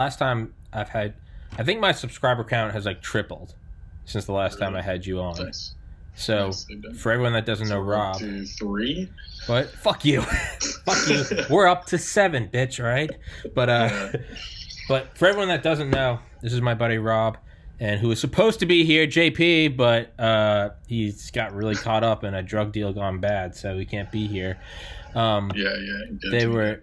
Last time I think my subscriber count has like tripled since the last time I had you on. Nice. So Nicely done. for everyone that doesn't know So we're up Rob, to 3. what? Fuck you, fuck you. We're up to 7, bitch. Right? But Yeah. but for everyone that doesn't know, this is my buddy Rob, and who was supposed to be here, JP, but he's got really caught up in a drug deal gone bad, so he can't be here. They were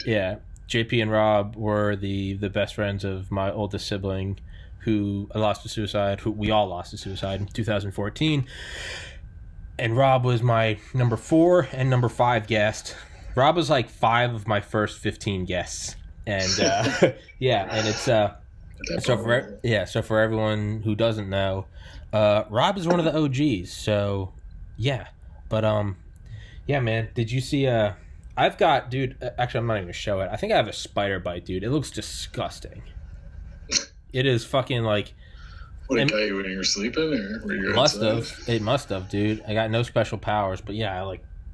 JP and Rob were the best friends of my oldest sibling, who lost to suicide. Who we all lost to suicide in 2014. And Rob was my number 4 and number 5 guest. Rob was like 5 of my first 15 guests, and and it's so for everyone who doesn't know, Rob is one of the OGs. So yeah, but yeah, man. Did you see? I've got, dude. Actually, I'm not even gonna show it. I think I have a spider bite, dude. It looks disgusting. It is fucking like. What, it got you when you were sleeping, or were you outside? It must have, dude. I got no special powers, but yeah,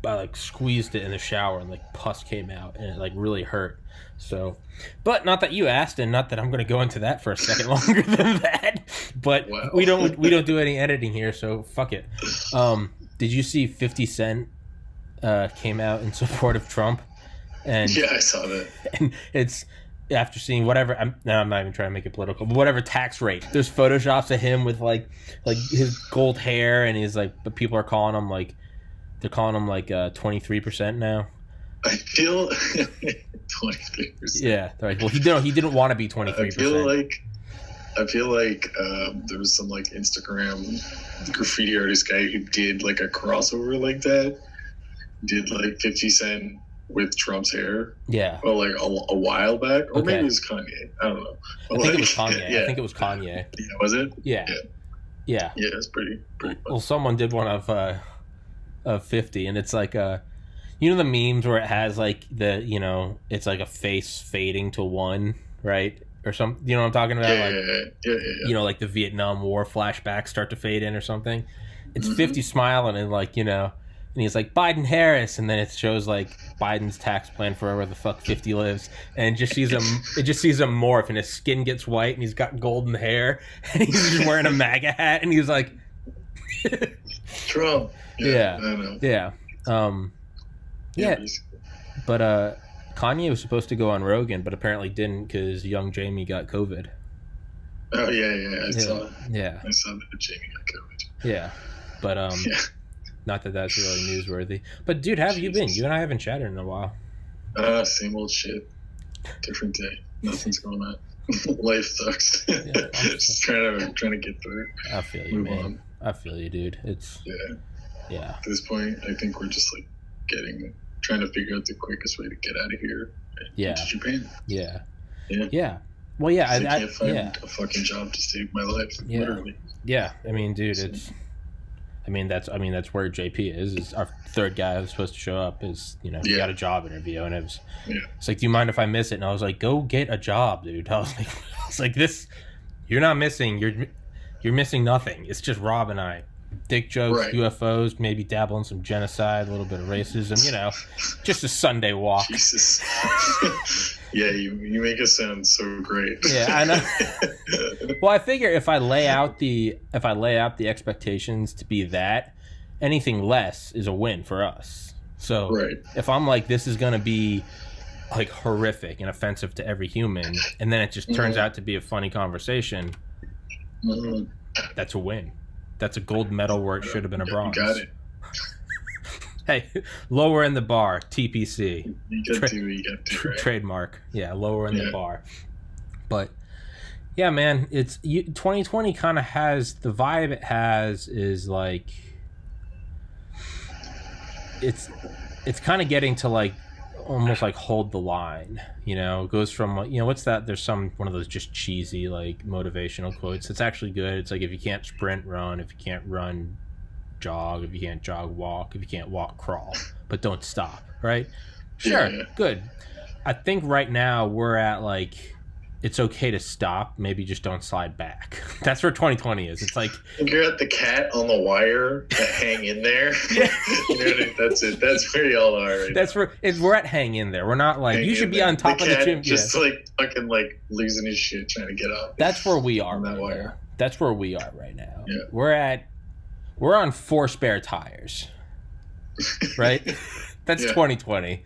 I squeezed it in the shower and like pus came out and it like really hurt. So, but not that you asked, and not that I'm gonna go into that for a second longer than that. But wow. we don't do any editing here, so fuck it. Did you see 50 Cent came out in support of Trump? And yeah, I saw that. And it's after seeing whatever. I'm not even trying to make it political, but whatever tax rate. There's photoshops of him with like his gold hair, and he's like, but people are calling him like, they're calling him like 23% now. I feel 23%. Yeah, right. Well, he didn't want to be 23%. I feel like there was some like Instagram graffiti artist guy who did like a crossover like that. Did like 50 Cent with Trump's hair. Yeah. Well, like a while back, or maybe it was Kanye. I don't know. I think it was Kanye. Yeah. I think it was Kanye. Yeah, was it? Yeah. Yeah. Yeah, it's pretty fun. Well, someone did one of 50, and it's like you know the memes where it has like it's like a face fading to 1, right? Or some, you know what I'm talking about? Yeah. You know, like the Vietnam War flashbacks start to fade in or something. It's 50 smiling and like, and he's like, Biden Harris, and then it shows like Biden's tax plan for wherever the fuck 50 lives, and it just sees him morph, and his skin gets white, and he's got golden hair, and he's just wearing a MAGA hat, and he's like, Trump. Yeah. I know. Yeah. But Kanye was supposed to go on Rogan, but apparently didn't because young Jamie got COVID. Oh yeah. I saw. Yeah. I saw that Jamie got COVID. Yeah, but not that that's really newsworthy. But dude, how have you been? You and I haven't chatted in a while. Same old shit. Different day. Nothing's going on. Life sucks. Yeah, just trying to get through. I feel you, man. On. I feel you, dude. It's yeah. At this point, I think we're just like trying to figure out the quickest way to get out of here. To Japan. Yeah. Well, yeah. I can't find a fucking job to save my life. Yeah. Literally. Yeah. I mean, dude, that's where JP is our third guy who's supposed to show up. Is he got a job interview, and it's like, do you mind if I miss it? And I was like, go get a job, dude. I was like, this, you're not missing. You're missing nothing. It's just Rob and I. Dick jokes, right. UFOs, maybe dabble in some genocide, a little bit of racism, just a Sunday walk. Jesus. Yeah, you make it sound so great. Yeah, I know. Well, I figure if I lay out the expectations to be that, anything less is a win for us. So if I'm like, this is gonna be like horrific and offensive to every human, and then it just turns out to be a funny conversation, that's a win. That's a gold medal where it should have been a bronze. You got it. Hey, lower in the bar, TPC. You got to, right? Trademark. Yeah, lower in the bar. But yeah, man, 2020 kind of has the vibe it has is like it's kind of getting to like almost like hold the line, it goes from what's that, there's one of those just cheesy like motivational quotes. It's actually good. It's like, if you can't sprint, run. If you can't run, jog. If you can't jog, walk. If you can't walk, crawl, but don't stop. Right? Sure. Good. I think right now we're at like it's okay to stop. Maybe just don't slide back. That's where 2020 is. It's like you're at the cat on the wire that hang in there. Yeah. You know what I mean? That's it. That's where y'all are. Right that's now. where we're at. Hang in there. We're not like Hang you should in be there. on top the of the cat gym. just like fucking like losing his shit trying to get up. That's where we are on that right wire. now. That's where we are right now. Yeah. We're on 4 spare tires. Right? That's 2020.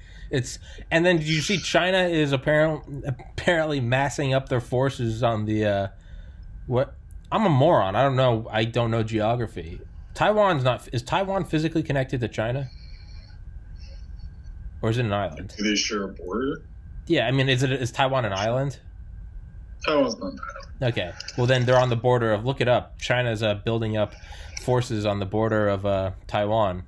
And then did you see China is apparently massing up their forces on the what? I'm a moron. I don't know geography. Is Taiwan physically connected to China? Or is it an island? Do they share a border? Yeah, I mean, is Taiwan an island? Taiwan's not an island. Okay. Well, then they're on the border of. Look it up. China's building up forces on the border of Taiwan.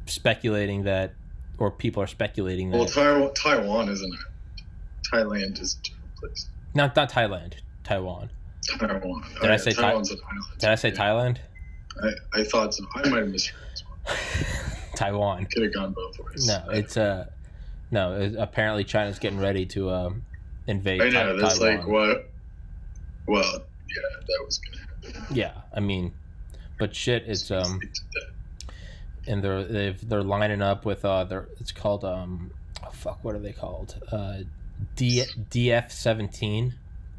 Speculating that, or people are speculating that. Well, Taiwan isn't. Thailand is a different place. Not Thailand. Taiwan. Taiwan. Did I say Taiwan's an island? Did I say Thailand? I thought so. I might have misheard as well. Taiwan. Could have gone both ways. No, apparently China's getting ready to invade. I know. That's Taiwan. like what? Well, yeah, that was gonna happen. Yeah, I mean, but shit, it's and they're lining up with it's called what are they called? DF-17.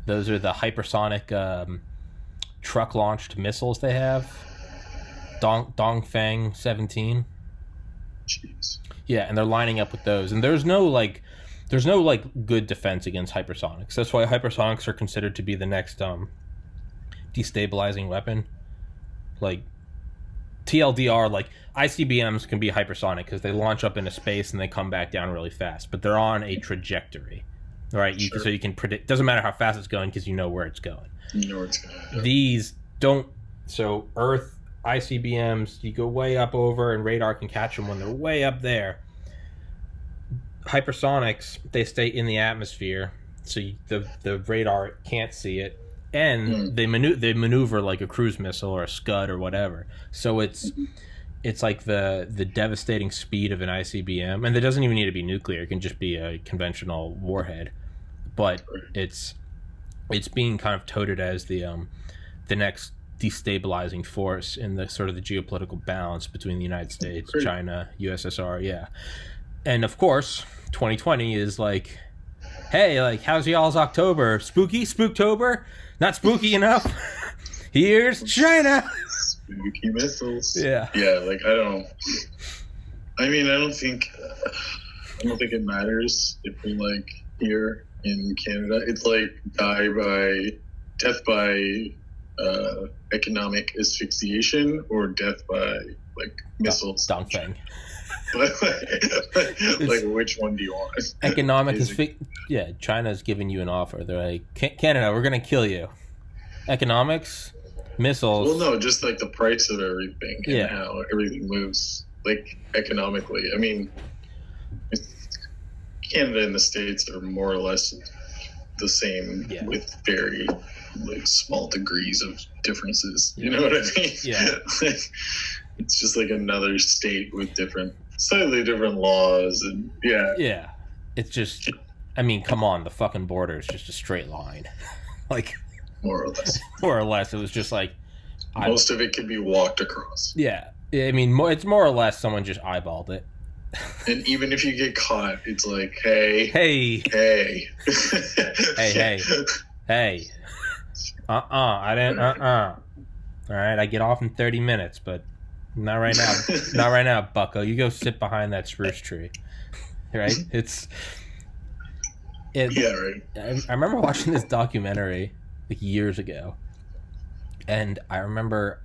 Those are the hypersonic truck launched missiles they have. Dongfang 17. Jeez. Yeah, and they're lining up with those, and there's no good defense against hypersonics. That's why hypersonics are considered to be the next destabilizing weapon. Like TLDR, like ICBMs can be hypersonic because they launch up into space and they come back down really fast, but they're on a trajectory, right? Sure. So you can predict. Doesn't matter how fast it's going because you know where it's going. You know where it's going. Yeah. These don't. So Earth ICBMs, you go way up over, and radar can catch them when they're way up there. Hypersonics, they stay in the atmosphere, so the radar can't see it, and they maneuver like a cruise missile or a Scud or whatever. So it's like the devastating speed of an ICBM, and it doesn't even need to be nuclear; it can just be a conventional warhead. But it's being kind of touted as the next destabilizing force in the sort of the geopolitical balance between the United States, China, USSR, yeah. And of course, 2020 is like, hey, like, how's y'all's October? Spooky? Spooktober? Not spooky enough? Here's China! Spooky missiles. Yeah. Yeah, like, I don't think it matters if we, like, here in Canada, it's like death by economic asphyxiation or death by, like, missiles. Dongfeng. Like, which one do you want? Economic yeah, China's giving you an offer. They're like, Canada, we're gonna kill you. Economics, missiles. Well, no, just like the price of everything and how everything moves, like, economically. I mean, Canada and the States are more or less the same with very, like, small degrees of differences. You know what I mean? Yeah. It's just like another state with slightly different laws, and yeah, it's just, I mean, come on, the fucking border is just a straight line. Like, more or less it was just like most of it can be walked across. Yeah, I mean, it's more or less someone just eyeballed it. And even if you get caught, it's like, hey, I didn't. All right, I get off in 30 minutes, but not right now. Not right now, bucko. You go sit behind that spruce tree. Right? Yeah, right. I remember watching this documentary like years ago, and I remember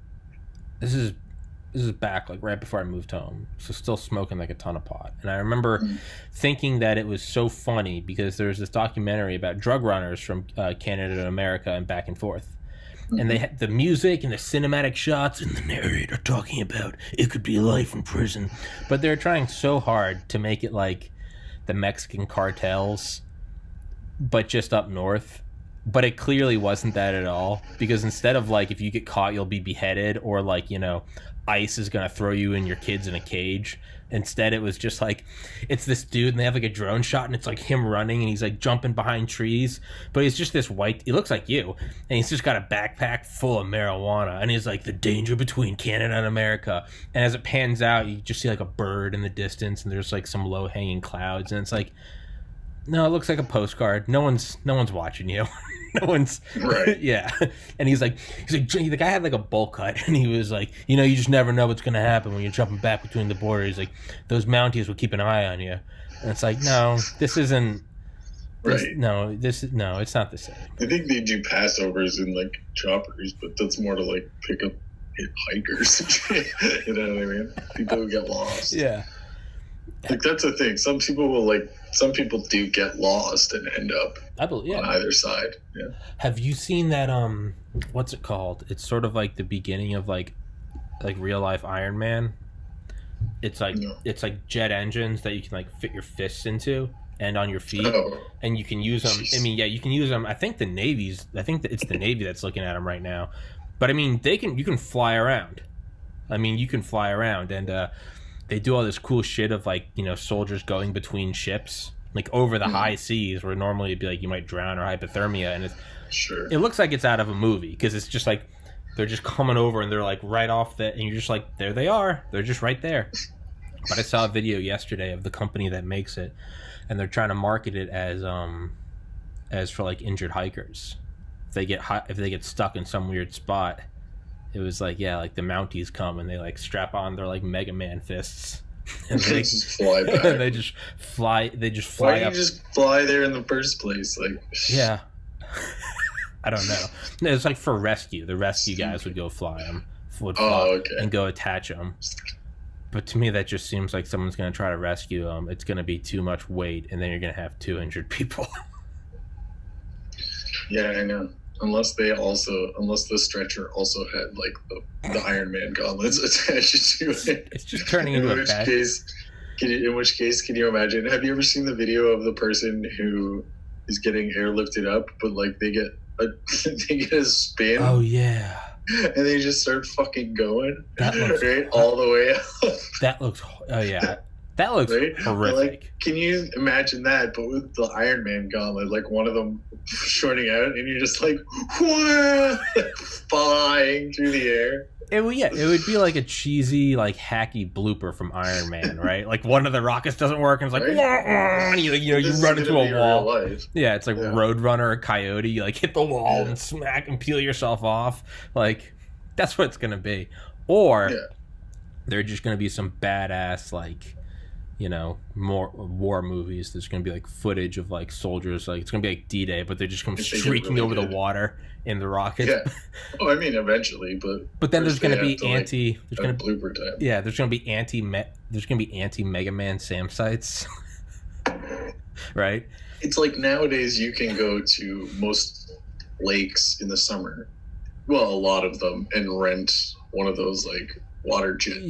this is back like right before I moved home, so still smoking like a ton of pot. And I remember thinking that it was so funny because there was this documentary about drug runners from Canada to America and back and forth. And they had the music and the cinematic shots and the narrator talking about it could be life in prison. But they're trying so hard to make it like the Mexican cartels, but just up north. But it clearly wasn't that at all, because instead of like if you get caught you'll be beheaded, or like, you know, ICE is gonna throw you and your kids in a cage, instead it was just like it's this dude and they have like a drone shot and it's like him running and he's like jumping behind trees, but he's just this white, he looks like you, and he's just got a backpack full of marijuana, and he's like the danger between Canada and America, and as it pans out you just see like a bird in the distance and there's like some low-hanging clouds, and it's like, no, it looks like a postcard. No one's watching you. No one's right. Yeah. And he's like, the guy had like a bowl cut, and he was like, you know, you just never know what's gonna happen when you're jumping back between the borders. He's like, those Mounties will keep an eye on you. And it's like, no, this isn't. Right. No, it's not the same. I think they do passovers in like choppers, but that's more to like pick up hikers. You know what I mean? People who get lost. Yeah. Like that's the thing. Some people do get lost and end up on either side. Yeah. Have you seen that? What's it called? It's sort of like the beginning of like real life Iron Man. It's like It's like jet engines that you can like fit your fists into and on your feet, and you can use them. Jeez. I mean, yeah, you can use them. I think it's the Navy that's looking at them right now. But I mean, you can fly around. I mean, you can fly around, and they do all this cool shit of like, you know, soldiers going between ships, like over the high seas, where normally it'd be like you might drown or hypothermia, and it looks like it's out of a movie, because it's just like they're just coming over and they're like right off and you're just like, there they are, they're just right there. But I saw a video yesterday of the company that makes it, and they're trying to market it as for like injured hikers. If they get stuck in some weird spot. It was like, yeah, like the Mounties come and they like strap on their like Mega Man fists, and they just fly back. And they just fly. Why do you just fly there in the first place? Like, yeah, I don't know. It's like for rescue. The rescue guys would go fly them, and go attach them. But to me, that just seems like someone's going to try to rescue them. It's going to be too much weight, and then you're going to have 2 injured people. Yeah, I know. Unless the stretcher also had like the Iron Man gauntlets attached to it. It's just turning into a bad. In which case, can you imagine? Have you ever seen the video of the person who is getting airlifted up, but like they get a spin? Oh yeah. And they just start fucking going. That looks all the way up. That looks. Oh yeah. That looks horrific. Like, can you imagine that, but with the Iron Man gauntlet, like one of them shorting out, and you're just like, whoa, flying through the air. It would be like a cheesy, like hacky blooper from Iron Man, right? Like one of the rockets doesn't work, and it's like, and you run into a wall. Yeah, it's like Roadrunner or Coyote. You like hit the wall and smack and peel yourself off. Like that's what it's gonna be. Or they're just gonna be some badass like, you know, more war movies. There's going to be like footage of like soldiers, like it's going to be like D-Day, but they're just going to be streaking over the water in the rockets. Yeah. Oh, I mean, eventually, but then there's going to be blooper time. Yeah, there's going to be anti Mega Man SAM sites, right? It's like nowadays you can go to most lakes in the summer, well, a lot of them, and rent one of those like water jet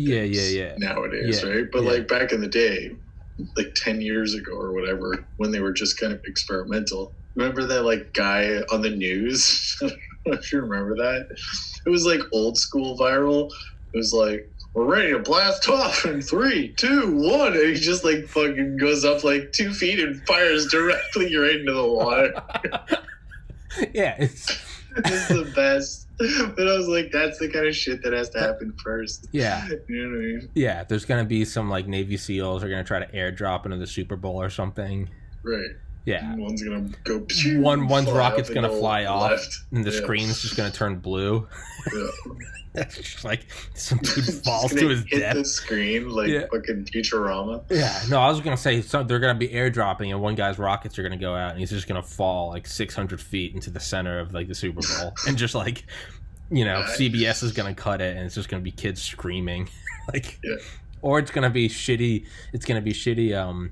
nowadays, right? But like back in the day, like 10 years ago or whatever, when they were just kind of experimental, remember that like guy on the news? I don't know if you remember that. It was like old school viral. It was like, we're ready to blast off in 3, 2, 1, and he just like fucking goes up like 2 feet and fires directly right into the water. Yeah, it's the best. But I was like, that's the kind of shit that has to happen first. Yeah. You know what I mean? Yeah, there's going to be some like Navy SEALs are going to try to airdrop into the Super Bowl or something. Right. Yeah. And one's going to go... One's rocket's going to fly off, left. And the screen's just going to turn blue. Yeah. That's just like some dude falls to his hit death. The screen like fucking Futurama. Yeah, no, I was gonna say they're gonna be airdropping, and one guy's rockets are gonna go out, and he's just gonna fall like 600 feet into the center of like the Super Bowl, and just like, you know, CBS is gonna cut it, and it's just gonna be kids screaming, like, or it's gonna be shitty. It's gonna be shitty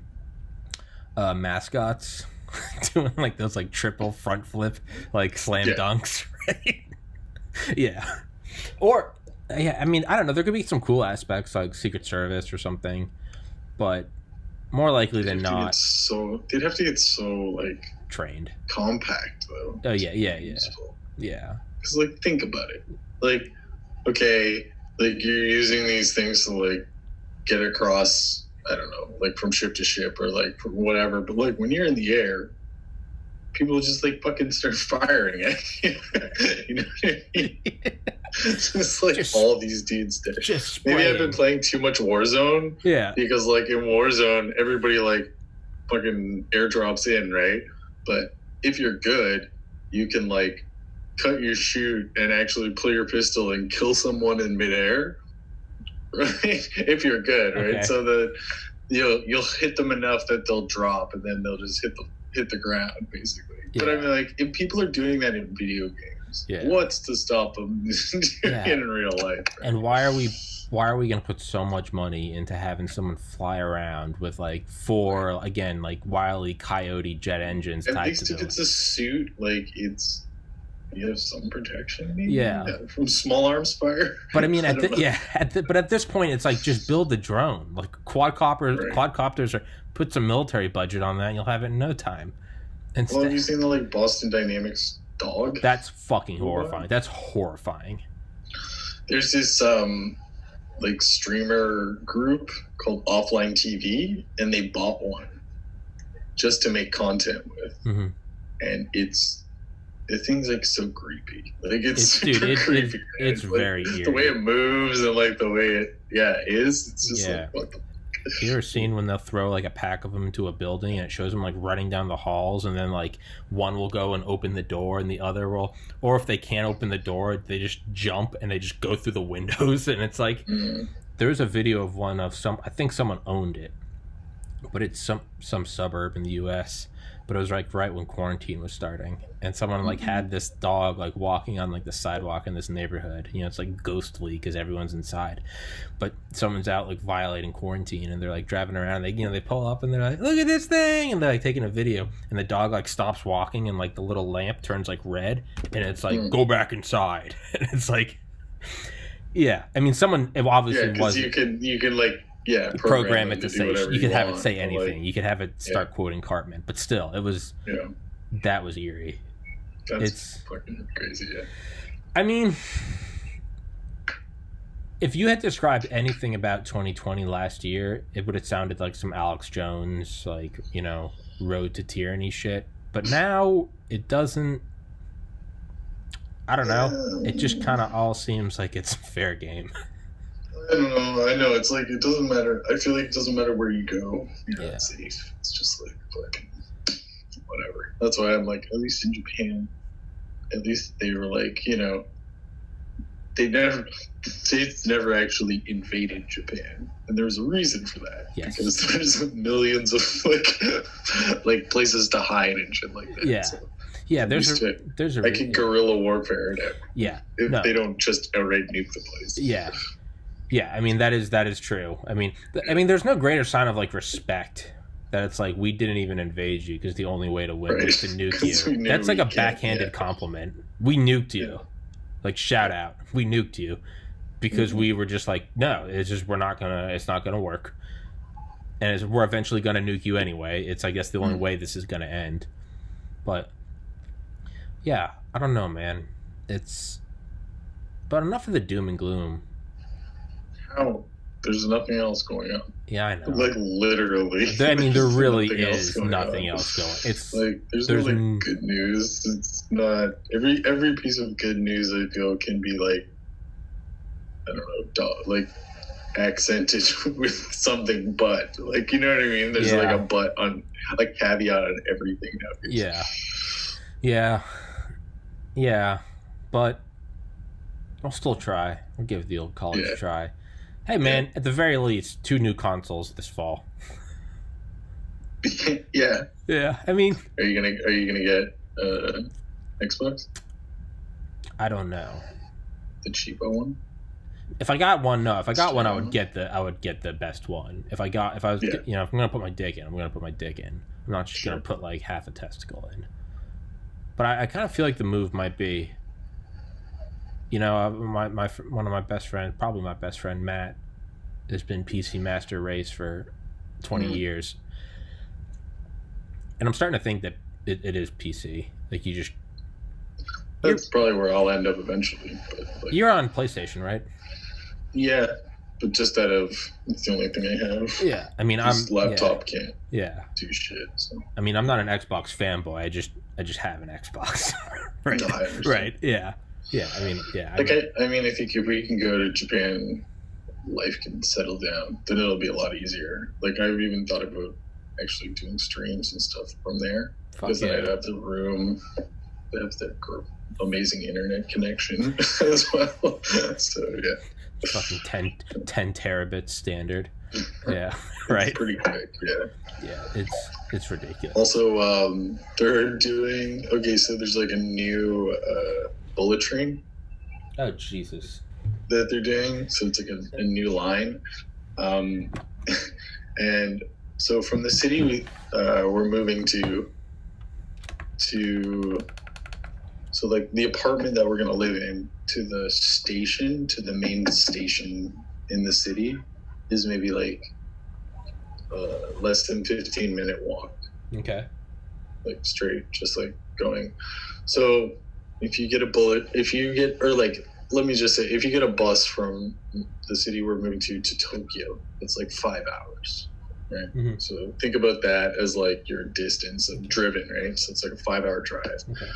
mascots doing like those like triple front flip like slam dunks, right? Yeah. Or, I mean, I don't know. There could be some cool aspects like Secret Service or something, but more likely than not, they'd have to get so like trained. Compact though. Oh yeah. Because like, think about it. Like, okay, like you're using these things to like get across. I don't know, like from ship to ship or like from whatever. But like when you're in the air, people just like fucking start firing at you. You know what I mean? It's like all these dudes did. Maybe I've been playing too much Warzone. Yeah. Because like in Warzone, everybody like fucking airdrops in, right? But if you're good, you can like cut your shoot and actually pull your pistol and kill someone in midair. Right? If you're good, right? Okay. So that you'll hit them enough that they'll drop and then they'll just hit the ground basically. Yeah. But I mean, like, if people are doing that in video games, what's to stop them doing it in real life? Right? And why are we going to put so much money into having someone fly around with like 4 again like Wile E. Coyote jet engines? At least if it's a suit, like you have some protection, maybe? From small arms fire. But I mean, but at this point, it's like just build the drone. Like quadcopters, or put some military budget on that, and you'll have it in no time. Well, have you seen the like Boston Dynamics dog? That's fucking horrifying. That's horrifying. There's this like streamer group called Offline TV, and they bought one just to make content with, and the thing's like so creepy. Like it's creepy. It's like, very eerie. The way it moves and like the way it is. It's just like what the. You ever seen when they'll throw like a pack of them into a building and it shows them like running down the halls, and then like one will go and open the door and the other will, or if they can't open the door, they just jump and they just go through the windows, and it's like there's a video of one of I think someone owned it, but it's some suburb in the US, but it was like right when quarantine was starting, and someone like had this dog like walking on like the sidewalk in this neighborhood. You know, it's like ghostly because everyone's inside, but someone's out like violating quarantine, and they're like driving around. They pull up and they're like, look at this thing, and they're like taking a video, and the dog like stops walking, and like the little lamp turns like red, and it's like go back inside, and it's like, I mean, someone obviously was you can like. Program it to say you could have it say anything. Like, you could have it start quoting Cartman, but still, it was that was eerie. It's fucking crazy. I mean, if you had described anything about 2020 last year, it would have sounded like some Alex Jones, like, you know, Road to Tyranny shit. But now it doesn't. I don't know. It just kind of all seems like it's fair game. I don't know. I know. It's like, it doesn't matter. I feel like it doesn't matter where you go. You're not safe. It's just like, fucking whatever. That's why I'm like, at least in Japan, at least they were like, you know, the States never actually invaded Japan. And there's a reason for that. Yes. Because there's millions of like places to hide and shit like that. Yeah. So, there's a I can guerrilla warfare now. Yeah. If they don't just outright nuke the place. Yeah. Yeah, I mean, that is true. I mean, there's no greater sign of like respect that it's like we didn't even invade you because the only way to win was to nuke you. That's like a backhanded compliment. We nuked you. Like, shout out, we nuked you because we were just like, no, it's just it's not gonna work, and we're eventually gonna nuke you anyway. It's, I guess, the only way this is gonna end. But yeah, I don't know, man. But enough of the doom and gloom. How? There's nothing else going on. Yeah, I know. Like, literally. I mean, there really is nothing else going on. It's like there's no like good news. It's not every piece of good news I feel can be like, I don't know, like accented with something, but like, you know what I mean? There's like a but on, like, caveat on everything nowadays. Yeah. But I'll still try. I'll give the old college a try. Hey man, at the very least, 2 new consoles this fall. Yeah. I mean, are you gonna get Xbox? I don't know. The cheapo one? If I got one, no. If I got one, I would get the best one. If I'm gonna put my dick in, I'm gonna put my dick in. I'm not just gonna put like half a testicle in. But I kind of feel like the move might be, you know, one of my best friends, probably my best friend Matt, has been PC Master Race for 20 years, and I'm starting to think that it is PC. Like you just. That's probably where I'll end up eventually. But like, you're on PlayStation, right? Yeah, but just it's the only thing I have. Yeah, I mean, this laptop can't. Yeah. Do shit. So. I mean, I'm not an Xbox fanboy. I just have an Xbox. Right. No, I understand. Right. Yeah. Yeah. I mean, yeah. Like I mean, I think if we can go to Japan, life can settle down. Then it'll be a lot easier. Like I've even thought about actually doing streams and stuff from there, because then I'd have the room, I'd have the amazing internet connection as well. So yeah. Fucking 10 terabits standard. Yeah, right. It's pretty quick. Yeah, it's ridiculous. Also, they're doing so there's like a new bullet train. Oh Jesus! That they're doing, so it's like a new line, and so from the city we're moving to. So like the apartment that we're gonna live in to the station, to the main station in the city, is maybe like less than 15-minute walk. Okay. Like straight, just like going. So if you get let me just say, if you get a bus from the city we're moving to Tokyo, it's like 5 hours. Right. Mm-hmm. So think about that as like your distance of driven, right? So it's like a 5-hour drive. Okay.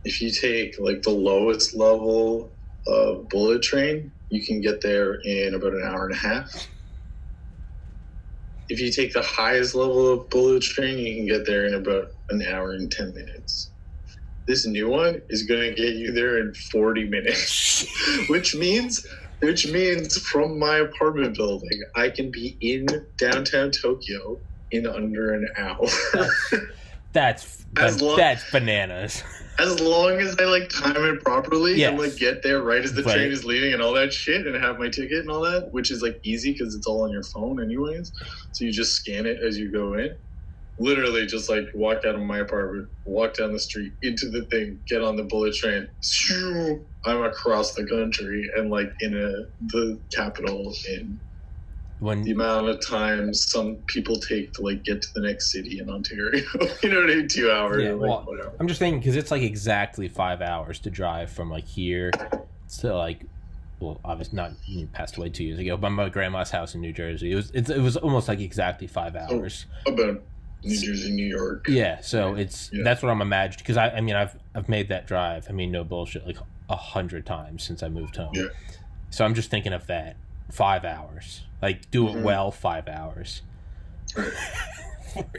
If you take like the lowest level of bullet train, you can get there in about an hour and a half. If you take the highest level of bullet train, you can get there in about an hour and 10 minutes. This new one is going to get you there in 40 minutes, which means from my apartment building, I can be in downtown Tokyo in under an hour. That's bananas. As long as I like time it properly and like get there right as the train is leaving and all that shit, and have my ticket and all that, which is like easy because it's all on your phone anyways. So you just scan it as you go in. Literally just like walk out of my apartment, walk down the street into the thing, get on the bullet train. I'm across the country and like in the capital in the amount of time some people take to like get to the next city in Ontario. You know what I mean? 2 hours. Yeah, like, whatever. I'm just thinking because it's like exactly 5 hours to drive from like here to like, well, obviously not, you passed away 2 years ago, but my grandma's house in New Jersey. It was almost like exactly 5 hours. About New Jersey, New York. Yeah, so that's what I'm imagining, because I mean I've made that drive. I mean, no bullshit, like 100 times since I moved home. Yeah. So I'm just thinking of that 5 hours. Like, do it well, 5 hours. 40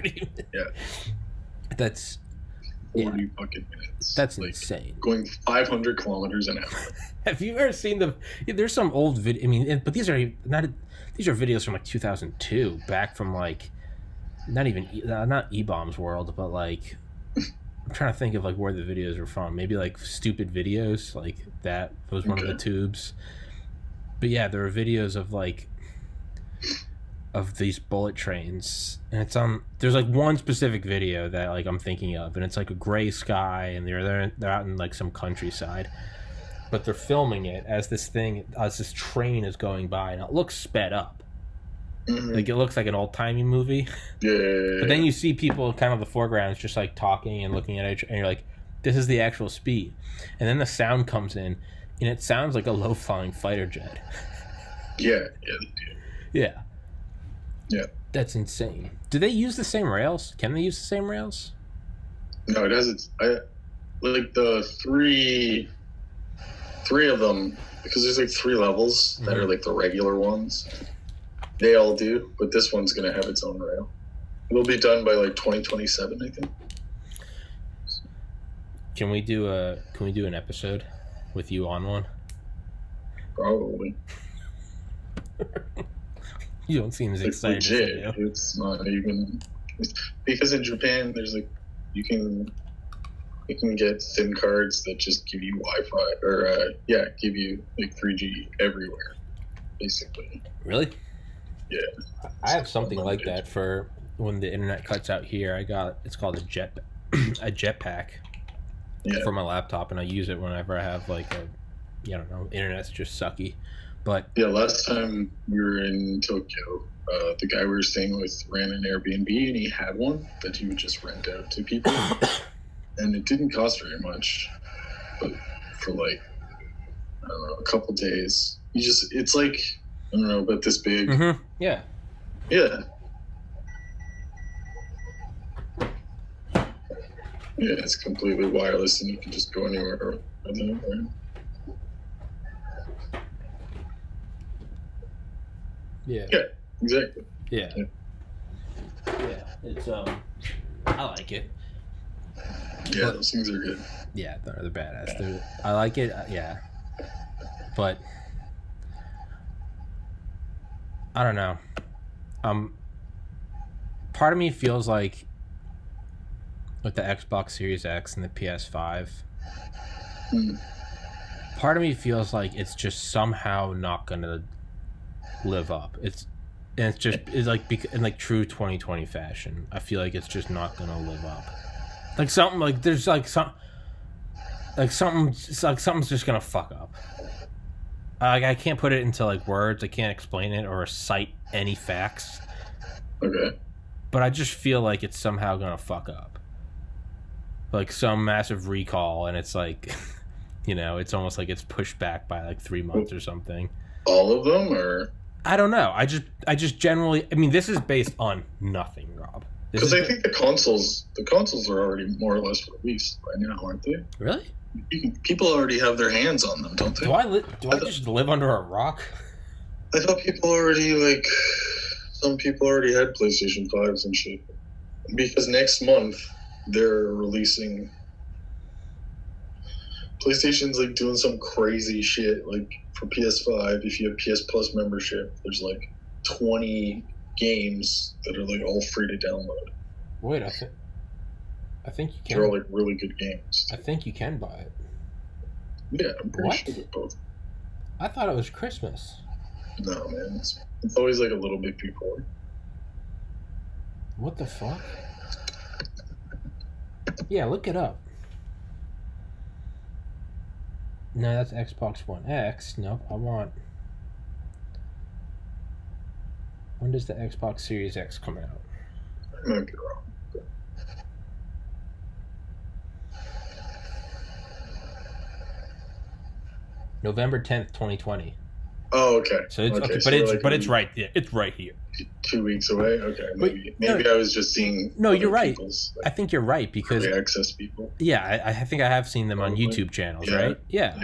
minutes. Yeah. That's 40 fucking minutes. That's like, insane. Going 500 kilometers an hour. Have you ever seen there's some old video, I mean, but these are videos from like 2002, back from like, not E-Bombs World, but like, I'm trying to think of like where the videos are from. Maybe like Stupid Videos, like that was one of the tubes. But yeah, there are videos of like of these bullet trains, and it's there's like one specific video that like I'm thinking of, and it's like a gray sky, and they're out in like some countryside, but they're filming it as this train is going by, and it looks sped up. Mm-hmm. Like it looks like an old-timey movie. Yeah. But then you see people kind of the foreground just like talking and looking at it, and you're like, this is the actual speed. And then the sound comes in, and it sounds like a low-flying fighter jet. Yeah, they do. Yeah. Yeah. That's insane. Do they use the same rails? Can they use the same rails? No, it has like the three of them, because there's like 3 levels that are like the regular ones. They all do, but this one's going to have its own rail. It'll be done by like 2027, I think. Can we do an episode with you on one? Probably. You don't seem as excited. Legit. It's not even, because in Japan there's like you can get SIM cards that just give you Wi-Fi or give you like 3G everywhere, basically. Really? Yeah. I have something like that for when the internet cuts out here. It's called a jetpack for my laptop, and I use it whenever I have like internet's just sucky. But yeah, last time we were in Tokyo, the guy we were staying with ran an Airbnb, and he had one that he would just rent out to people, and it didn't cost very much, but for like, I don't know, a couple days, it's like, I don't know, about this big. Mm-hmm. Yeah. Yeah. Yeah, it's completely wireless, and you can just go anywhere with it, right? Yeah. Yeah, exactly. Yeah. Yeah. It's I like it. Yeah, those things are good. Yeah, they're badass. I like it. Yeah. But I don't know. Part of me feels like with the Xbox Series X and the PS5, part of me feels like it's just somehow not gonna live up. It's like in like true 2020 fashion. I feel like it's just not gonna live up. Like something like there's like something's just gonna fuck up. I can't put it into like words. I can't explain it or cite any facts. Okay. But I just feel like it's somehow gonna fuck up. Like some massive recall, and it's like, it's almost like it's pushed back by like 3 months or something. All of them, or I don't know. I just generally. I mean, this is based on nothing, Rob. Because I think the consoles are already more or less released by now, aren't they? Really? People already have their hands on them, don't they? Do I just live under a rock? I thought people already some people already had PlayStation 5s and shit. Because next month they're releasing. PlayStation's like doing some crazy shit. Like for PS5, if you have PS Plus membership, there's like 20 games that are like all free to download. Wait, I think you can. They're all like really good games. I think you can buy it. Yeah, I'm pretty sure they're both. I thought it was Christmas. No, man, it's always like a little bit before. What the fuck? Yeah, look it up. No, that's Xbox One X. Nope, I want. When does the Xbox Series X come out? I might be wrong. November 10th, 2020. Oh, okay. So it's okay, so it's right there. It's right here. 2 weeks away. Okay, maybe no, I was just seeing. No, you're right. I think you're right because access people. Yeah, I think I have seen them on YouTube channels, right? Yeah.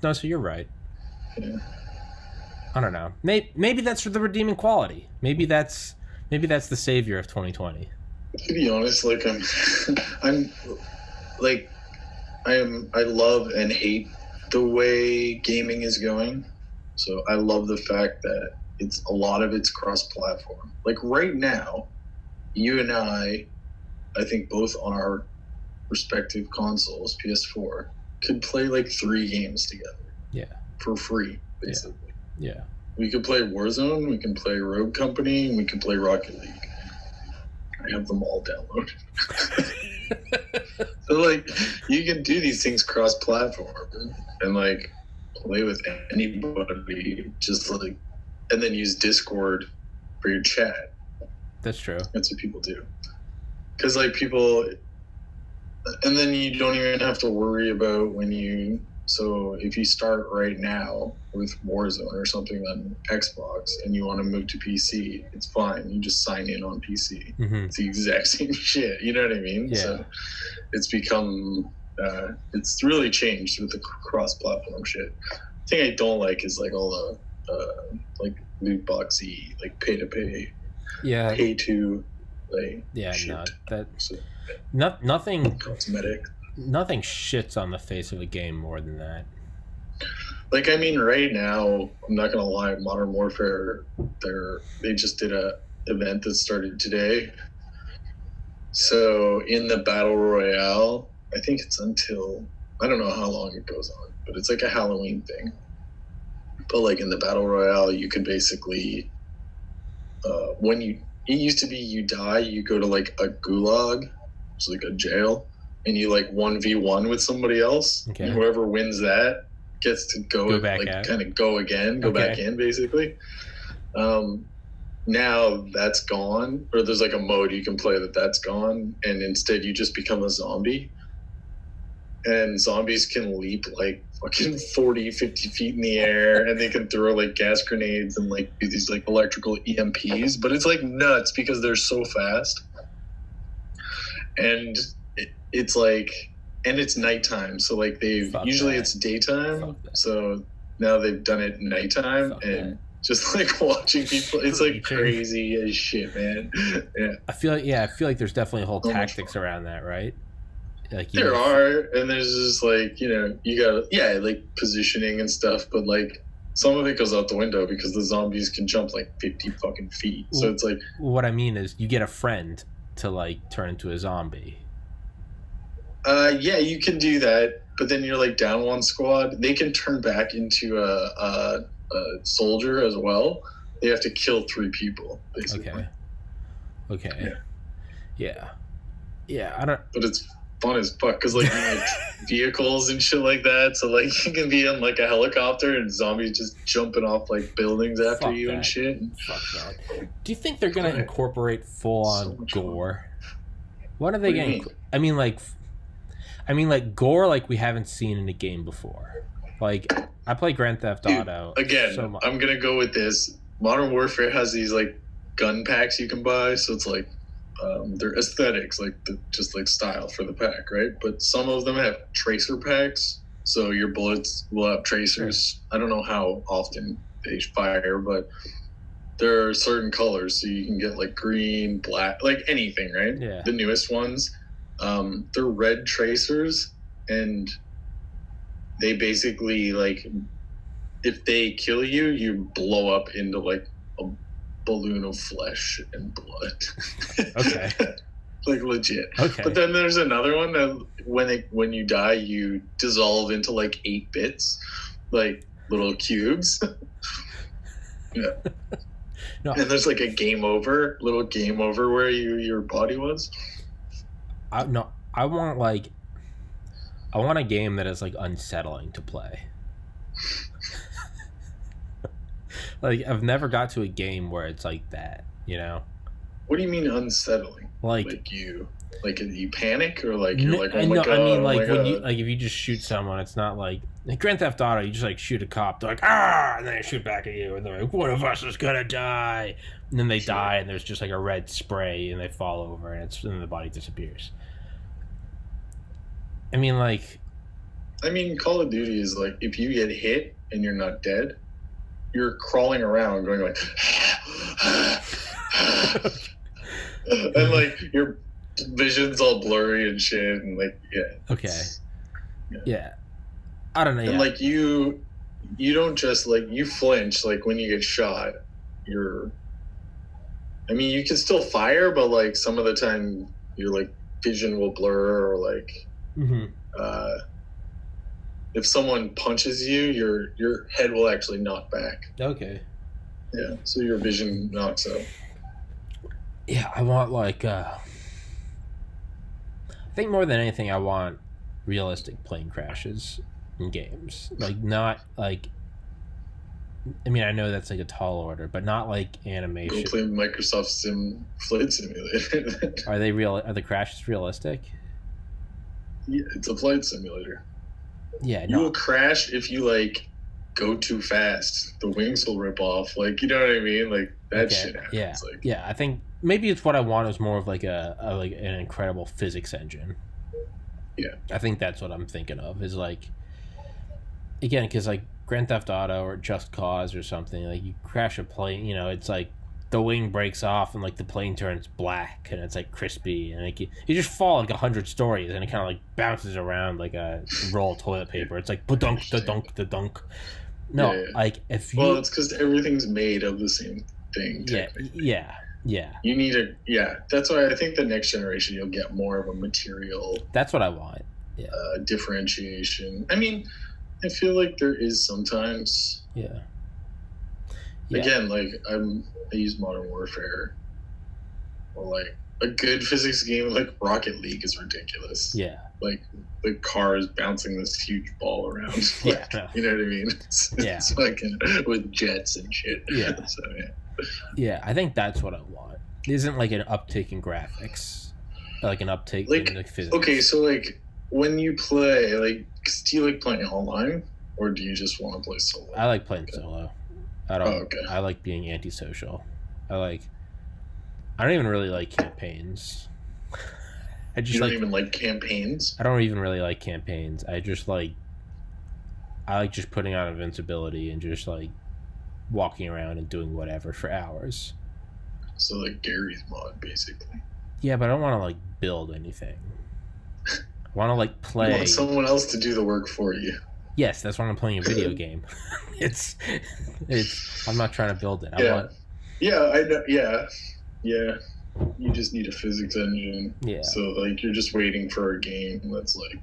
No, so you're right. Yeah. I don't know. Maybe that's for the redeeming quality. Maybe that's the savior of 2020. To be honest, like I love and hate the way gaming is going. So I love the fact that a lot of it's cross-platform. Like right now, you and I think both on our respective consoles, PS4, could play like 3 games together. Yeah. For free, basically. Yeah. We could play Warzone, we can play Rogue Company, and we can play Rocket League. I have them all downloaded. So like, you can do these things cross-platform and like play with anybody, just like, and then use Discord for your chat. That's true. That's what people do. Because like people, and then you don't even have to worry about so if you start right now with Warzone or something on Xbox and you want to move to PC, it's fine. You just sign in on PC. Mm-hmm. It's the exact same shit. You know what I mean? Yeah. So it's become, it's really changed with the cross-platform shit. The thing I don't like is like all the like loot boxy, like pay-to-pay, pay-to, like shit. No, that nothing cosmetic. Nothing shits on the face of a game more than that. Like, I mean, right now, I'm not gonna lie, Modern Warfare, they just did a event that started today. So in the Battle Royale, I think it's until, I don't know how long it goes on, but it's like a Halloween thing. But like in the Battle Royale, you could basically, it used to be you die, you go to like a gulag, it's like a jail, and you like 1v1 with somebody else. Okay. And whoever wins that gets to go back like out. kind of go again, go back in basically. Now that's gone, or there's like a mode you can play that's gone, and instead you just become a zombie. And zombies can leap like fucking 40, 50 feet in the air, and they can throw like gas grenades and like do these like electrical EMPs, but it's like nuts because they're so fast. And it's like, and it's nighttime, so like it's daytime, so now they've done it nighttime. Just like watching people, it's like crazy as shit, man. Yeah, I feel like there's definitely whole tactics around that, right? Like there are, and there's just like, you know, you got like positioning and stuff, but like some of it goes out the window because the zombies can jump like 50 fucking feet. So it's like, what I mean is you get a friend to like turn into a zombie. Yeah, you can do that, but then you're like down one squad. They can turn back into a soldier as well. They have to kill 3 people basically. Okay. Yeah. I don't. But it's fun as fuck because like, you like vehicles and shit like that. So like you can be in like a helicopter and zombies just jumping off like buildings after you and shit. Fuck that. Do you think they're gonna incorporate full on gore? What are they going? I mean, like gore like we haven't seen in a game before. Like I play Grand Theft Auto. Again, so much. I'm gonna go with this. Modern Warfare has these like gun packs you can buy, so it's like they're aesthetics, like just like style for the pack, right? But some of them have tracer packs, so your bullets will have tracers. I don't know how often they fire, but there are certain colors, so you can get like green, black, like anything, right? Yeah. The newest ones, they're red tracers, and they basically like, if they kill you, you blow up into like a balloon of flesh and blood. Okay. Like legit. Okay. But then there's another one that when you die, you dissolve into like 8 bits, like little cubes. Yeah. No. And there's like a little game over where your body was. I want a game that is like unsettling to play. Like I've never got to a game where it's like that, you know. What do you mean unsettling? Like you panic, or like you're like, oh my god. I mean like when you like, if you just shoot someone, it's not like Grand Theft Auto. You just like shoot a cop, they're like and then they shoot back at you, and they're like, one of us is gonna die, and then they die, and there's just like a red spray, and they fall over, and then the body disappears. I mean Call of Duty is like, if you get hit and you're not dead, you're crawling around going like and like your vision's all blurry and shit, and like yeah. I don't know. And like you don't just like, you flinch like when you get shot. You can still fire, but like some of the time your like vision will blur, or like if someone punches you, your head will actually knock back. Okay. Yeah, so your vision knocks out. Yeah, I want like I think more than anything I want realistic plane crashes in games. Like not like, I mean, I know that's like a tall order, but not like animation. Go play Microsoft Flight Simulator. Are they real? Are the crashes realistic? Yeah, it's a flight simulator. Yeah, you will crash if you like go too fast. The wings will rip off. Like, you know what I mean? Like that shit happens. Yeah, like, yeah. I think maybe it's what I want is more of like like an incredible physics engine. Yeah, I think that's what I'm thinking of. Is like, again, because like Grand Theft Auto or Just Cause or something, like you crash a plane, you know, it's like the wing breaks off and like the plane turns black and it's like crispy, and like you just fall like 100 stories and it kind of like bounces around like a roll of toilet paper. It's like ba-dunk, da-dunk, da-dunk. No, like if you... Well, it's because everything's made of the same thing. Yeah. You need that's why I think the next generation you'll get more of a material... That's what I want. Yeah. Differentiation. I mean, I feel like there is sometimes... Yeah. Again, like I use Modern Warfare, or like a good physics game like Rocket League is ridiculous. Yeah. like the car is bouncing this huge ball around. Yeah, no. You know what I mean? It's fucking with jets and shit. Yeah. So, yeah, I think that's what I want. It isn't like an uptick in graphics, like an uptick in the physics. Okay, so like when you play, like, do you like playing online or do you just want to play solo? I like playing solo. I don't. Oh, okay. I like being antisocial. I don't even really like campaigns. I just you don't even like campaigns? I don't even really like campaigns. I like just putting on invincibility and just like walking around and doing whatever for hours. So like Gary's mod, basically. Yeah, but I don't want to like build anything. I want to like play. You want someone else to do the work for you. Yes, that's why I'm playing a video game. it's. I'm not trying to build it. Yeah, I know. Yeah. You just need a physics engine. Yeah. So like you're just waiting for a game that's like.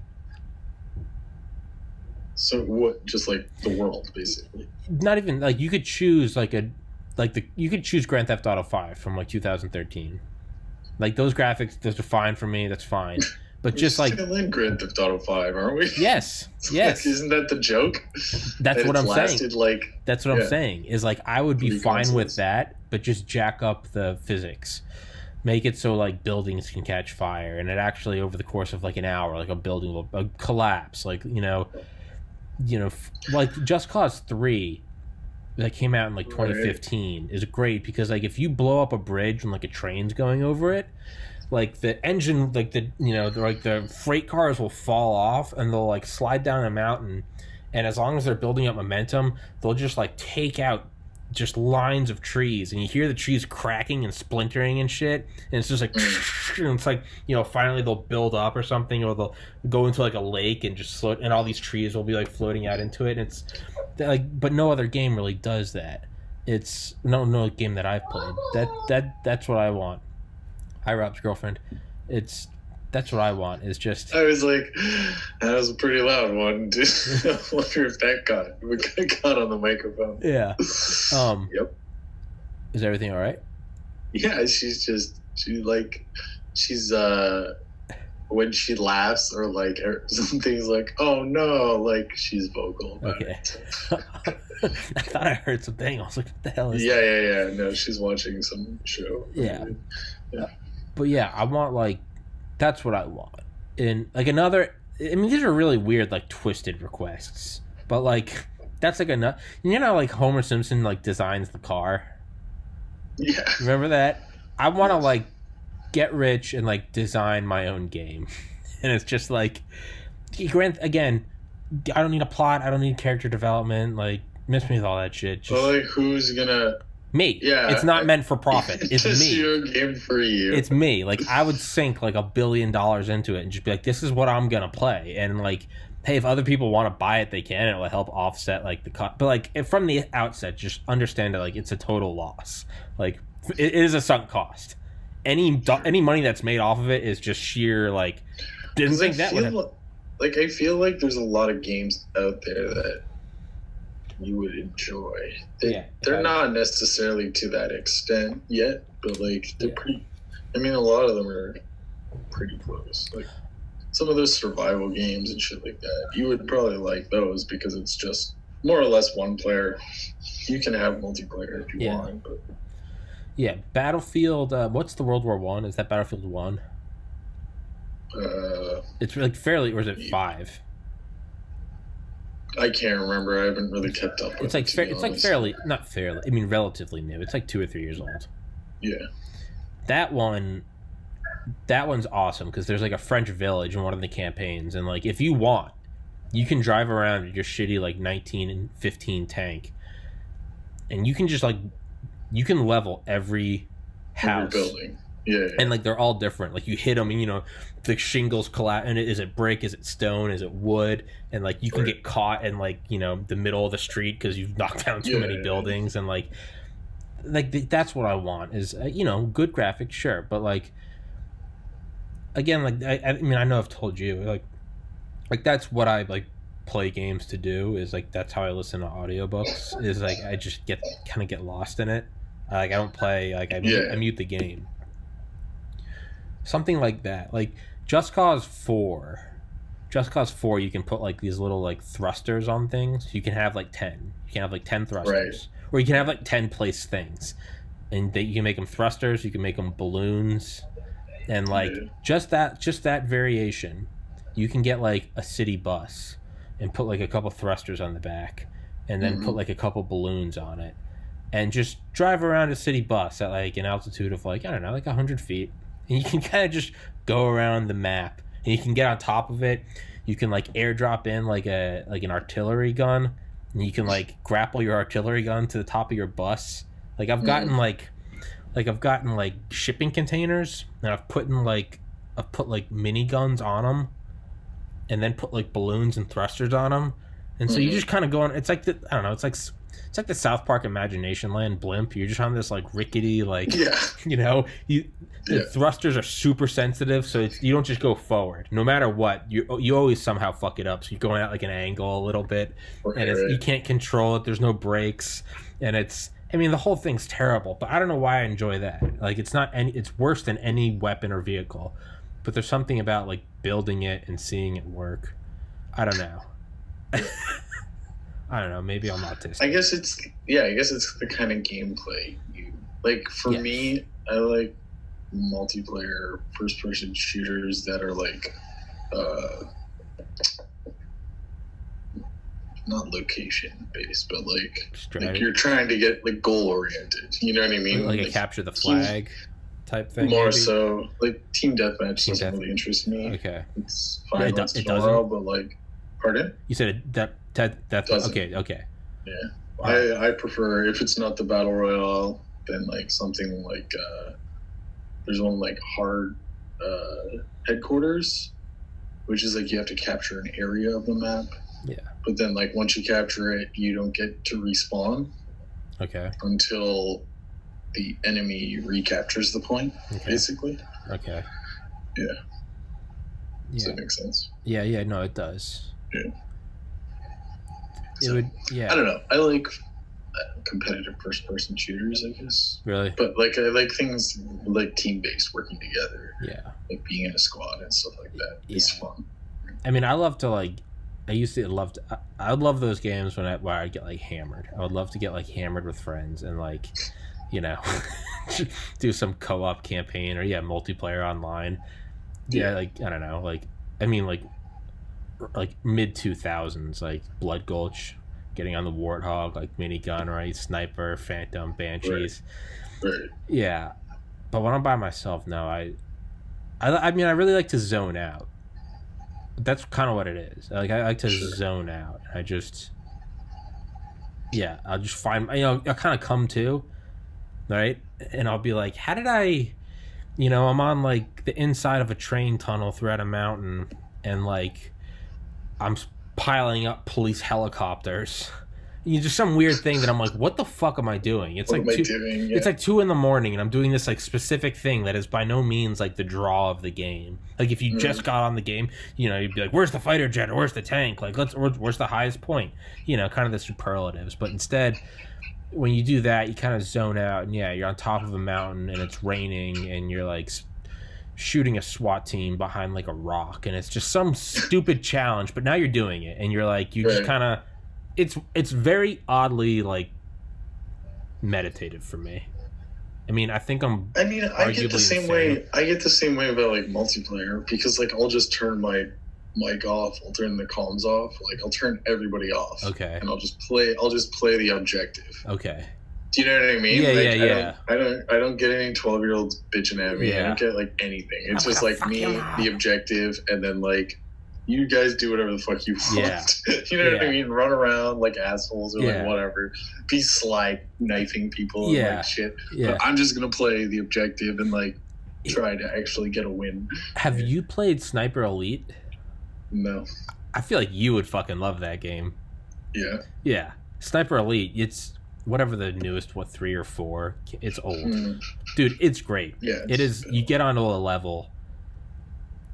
So what? Just like the world, basically. Not even like you could choose you could choose Grand Theft Auto 5 from like 2013. Like those graphics, those are fine for me. That's fine. But We're just like still in Grand Theft Auto 5, aren't we? Yes. Like, isn't that the joke? That's what I'm saying. That's what I'm Yeah. saying. Is like I would be fine with that, but just jack up the physics. Make it so like buildings can catch fire, and it actually over the course of like an hour, like a building will collapse. Like like Just Cause 3 that came out in like 2015 is great because like if you blow up a bridge and like a train's going over it, like the engine, like the freight cars will fall off and they'll like slide down a mountain, and as long as they're building up momentum, they'll just like take out just lines of trees, and you hear the trees cracking and splintering and shit, and it's just like and it's like finally they'll build up or something, or they'll go into like a lake and just float, and all these trees will be like floating out into it, and it's like, but no other game really does that. It's no game that I've played that's what I want. Hi, Rob's girlfriend. That's what I want. Is just. I was like, that was a pretty loud one. Dude. I wonder if that got on the microphone. Yeah. Yep. Is everything all right? Yeah, she's when she laughs or like something's like, oh no, like she's vocal about it. I thought I heard something. I was like, what the hell is that? Yeah. No, she's watching some show. Yeah. But yeah, I want that's what I want. And like these are really weird, like twisted requests. But like that's like like Homer Simpson like designs the car. Yeah. Remember that? I want to like get rich and like design my own game. And it's just like again, I don't need a plot, I don't need character development, like miss me with all that shit. Just, well, like who's gonna me. Yeah, it's not meant for profit. It's me. Your game for you. It's me. Like I would sink like $1 billion into it and just be like, this is what I'm gonna play. And like, hey, if other people want to buy it, they can. It will help offset like the cost. But like from the outset, just understand that like it's a total loss. Like it is a sunk cost. Any money that's made off of it is just sheer like. Didn't think that would. Like I feel like there's a lot of games out there that you would enjoy. They're not necessarily to that extent yet, but like they're pretty. I mean, a lot of them are pretty close. Like some of those survival games and shit like that, you would probably like those because it's just more or less one player. You can have multiplayer if you want, but yeah, Battlefield. What's the World War I? Is that Battlefield 1? It's like fairly, or is it 5? I can't remember. I haven't really kept up with it. It's like fairly, not fairly. I mean, relatively new. It's like 2 or 3 years old. Yeah. That one's awesome because there's like a French village in one of the campaigns, and like if you want, you can drive around with your shitty like 19 and 15 tank, and you can just like level every house. Every building. Yeah. And like they're all different. Like you hit them, and the shingles collapse. And is it brick? Is it stone? Is it wood? And like you can get caught in like the middle of the street because you've knocked down too many buildings. And like that's what I want is good graphics, sure, but like again, like I mean I know I've told you like that's what I like play games to do, is like that's how I listen to audiobooks, is like I just get lost in it. Like I don't play, like I mute the game. Something like that. Like Just Cause 4 Just Cause 4, you can put like these little like thrusters on things. You can have like 10. You can have like 10 thrusters, or you can have like 10 place things, and you can make them thrusters. You can make them balloons, and like just that variation. You can get like a city bus and put like a couple thrusters on the back, and then put like a couple balloons on it, and just drive around a city bus at like an altitude of like, I don't know, like 100 feet, and you can kind of just go around the map, and you can get on top of it. You can like airdrop in like an artillery gun, and you can like grapple your artillery gun to the top of your bus. Like I've gotten like shipping containers, and I've put like mini guns on them, and then put like balloons and thrusters on them, and so you just kind of go on. It's like I don't know. It's like the South Park Imagination Land blimp. You're just on this like rickety the thrusters are super sensitive, so you don't just go forward. No matter what, you always somehow fuck it up. So you're going at like an angle a little bit, and you can't control it. There's no brakes, and the whole thing's terrible. But I don't know why I enjoy that. Like it's worse than any weapon or vehicle. But there's something about like building it and seeing it work. I don't know. I don't know. Maybe I'm autistic. I guess it's the kind of gameplay you like. For me, I like multiplayer first-person shooters that are like, not location-based, but like you're trying to get like goal-oriented. You know what I mean? Like a capture the flag type thing. More maybe? So, like team deathmatch doesn't really interest me. Okay, it's fine. It doesn't. But like, pardon? You said that doesn't. Okay. Yeah, wow. I prefer, if it's not the battle royale, then like something like there's one like hard headquarters, which is like you have to capture an area of the map. Yeah. But then like once you capture it, you don't get to respawn. Okay. Until the enemy recaptures the point, basically. Okay. Yeah. Does that make sense? Yeah, no, it does. Yeah. It would, yeah. I don't know. I like competitive first-person shooters, I guess. Really? But like I like things like team-based, working together. Yeah. Like being in a squad and stuff like that. It's fun. I mean, I love to like. I would love those games where I get like hammered. I would love to get like hammered with friends and like, do some co-op campaign or multiplayer online. Yeah, like I don't know, like I mean like mid 2000s, like Blood Gulch, getting on the Warthog, like minigun, right? Sniper, Phantom, Banshees. Right. Yeah, but when I'm by myself, no, I mean I really like to zone out. That's kind of what it is. Like I like to zone out. I'll just find I'll kind of come to, right? And I'll be like, how did I, I'm on like the inside of a train tunnel throughout a mountain, and like I'm piling up police helicopters. Just some weird thing that I'm like, what the fuck am I doing? It's it's like 2 a.m, and I'm doing this like specific thing that is by no means like the draw of the game. Like if you just got on the game, you'd be like, where's the fighter jet or where's the tank? Like where's the highest point? Kind of the superlatives. But instead, when you do that, you kind of zone out, and you're on top of a mountain and it's raining, and you're like shooting a SWAT team behind like a rock, and it's just some stupid challenge. But now you're doing it, and you're like, just kind of. It's very oddly like meditative for me. I mean, I think I get the same way. I get the same way about like multiplayer, because like I'll just turn my mic off. I'll turn the comms off. Like I'll turn everybody off. Okay. And I'll just play the objective. Okay. Do you know what I mean? Yeah. I don't get any 12-year-olds bitching at me. I don't get like anything. It's just like me, the objective, and then like. You guys do whatever the fuck you want. Yeah. You know what I mean? Run around like assholes or like whatever. Be knifing people and like shit. Yeah. But I'm just going to play the objective and like try to actually get a win. Have you played Sniper Elite? No. I feel like you would fucking love that game. Yeah. Yeah. Sniper Elite, it's whatever the newest, 3 or 4. It's old. Dude, it's great. Yeah. It is. You get onto a level.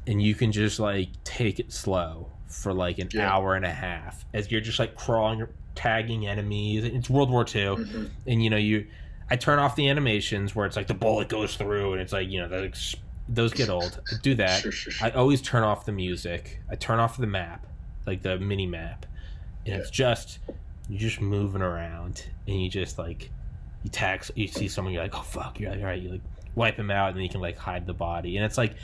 And you can just like take it slow for like an hour and a half as you're just like crawling, tagging enemies. It's World War II, and I turn off the animations where it's like the bullet goes through and it's like those get old. I do that. Sure. I always turn off the music. I turn off the map, like the mini map, and it's just you're just moving around, and you just like you see someone, you're like, oh fuck, you're like, all right, you like wipe him out, and then you can like hide the body, and it's like